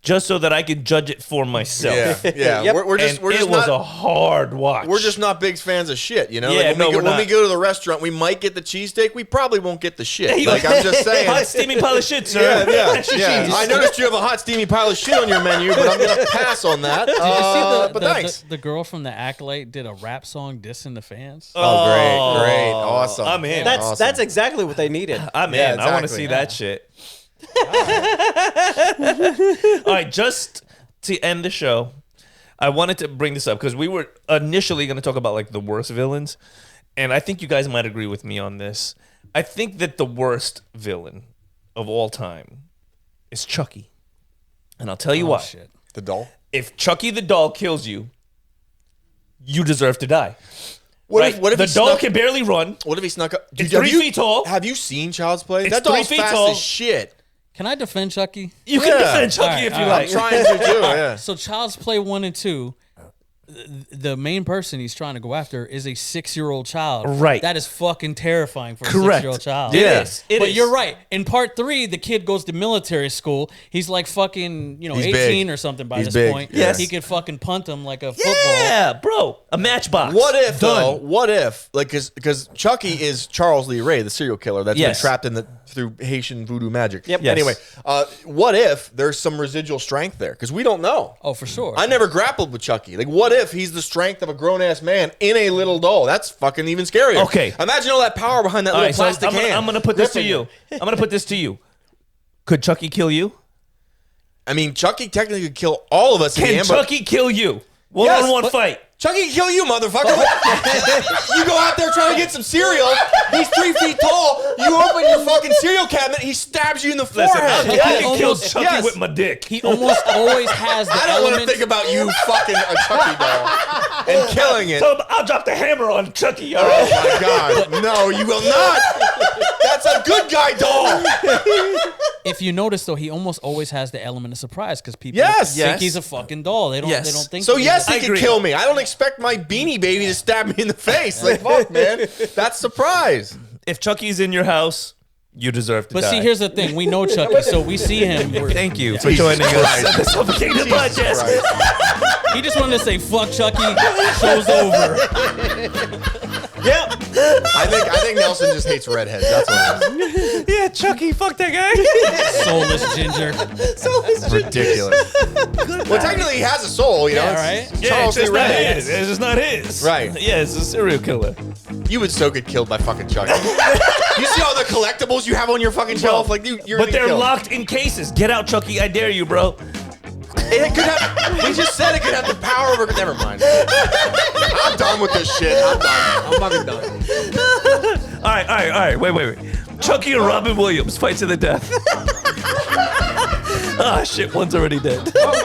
just so that I could judge it for myself. Yeah. We're just it was a hard watch. We're just not big fans of shit, you know? Yeah, like when we go to the restaurant, we might get the cheesesteak. We probably won't get the shit. Like, I'm just saying. Hot steamy pile of shit, sir. Yeah. I noticed you have a hot steamy pile of shit on your menu, but I'm going to pass on that. Did you see thanks. The girl from The Acolyte did a rap song dissing the fans? Oh, great. Awesome. I'm in. That's exactly what they needed. I'm in. Exactly. I want to see that shit. All right, just to end the show, I wanted to bring this up because we were initially going to talk about like the worst villains, and I think you guys might agree with me on this. I think that the worst villain of all time is Chucky, and I'll tell you why. Shit. The doll? If Chucky the doll kills you, you deserve to die. What Right? if the he doll snuck, can barely run? What if he snuck up? It's 3 feet tall. Have you seen Child's Play? It's That 3 doll's feet fast tall. as shit. Can I defend Chucky? You can defend Chucky if you like. I'm trying to do it, yeah. So Child's Play 1 and 2, the main person he's trying to go after is a 6-year-old child. Right. That is fucking terrifying for a Correct. 6-year-old child. It is. It but is. you're right. In part 3, the kid goes to military school. He's like fucking, He's 18 big. or something by He's this big. point. Yes. He could fucking punt him like a football. Yeah, bro. A matchbox. What if, Done. though? What if, like, because Chucky is Charles Lee Ray, the serial killer that's been trapped through Haitian voodoo magic. Yep. Yes. Anyway, what if there's some residual strength there? Because we don't know. Oh, for sure. I never grappled with Chucky. Like, what if he's the strength of a grown-ass man in a little doll? That's fucking even scarier. Okay. Imagine all that power behind that All little right, so plastic hand. I'm gonna put this to gripping you. I'm gonna put this to you. Could Chucky kill you? I mean, Chucky technically could kill all of us in the Can end, but Chucky kill you? One-on-one fight. Chucky can kill you, motherfucker. You go out there trying to get some cereal. He's 3 feet tall. You open your fucking cereal cabinet. He stabs you in the Listen, forehead. I can kill Almost- Chucky yes. with my dick. He almost always has the I don't want to element. think about you fucking a Chucky doll and killing it. So I'll drop the hammer on Chucky. All Oh right. my God. No, you will not. That's a good guy doll. If you notice, though, he almost always has the element of surprise because people Yes. think Yes. he's a fucking doll. They don't. Yes. They don't think. So he's yes, a- he I can agree. kill me. I don't expect my Beanie Baby to stab me in the face. Like, fuck, man. That's surprise. If Chucky's in your house, you deserve to But die. see, here's the thing: we know Chucky, so we see him. Thank you for Jesus joining us Christ. at the Suffocated Podcast. Christ. He just wanted to say "fuck Chucky." Show's over. Yep. I think Nelson just hates redheads. That's what it is. Yeah, Chucky, fuck that guy. Soulless ginger. Ridiculous. Well, technically, he has a soul, you know. Yeah, It's right? Yeah, Charles it's Lee just not Ray. his. It's just not his. Right. Yeah, it's a serial killer. You would so get killed by fucking Chucky. You see all the collectibles you have on your fucking shelf? Like, you're But gonna get they're killed. locked in cases. Get out, Chucky. I dare you, bro. It could have. He just said it could have the power over. Never mind. I'm done with this shit. I'm done. I'm fucking done. All right. Wait. Chucky and Robin Williams fight to the death. Ah, shit. One's already dead. Oh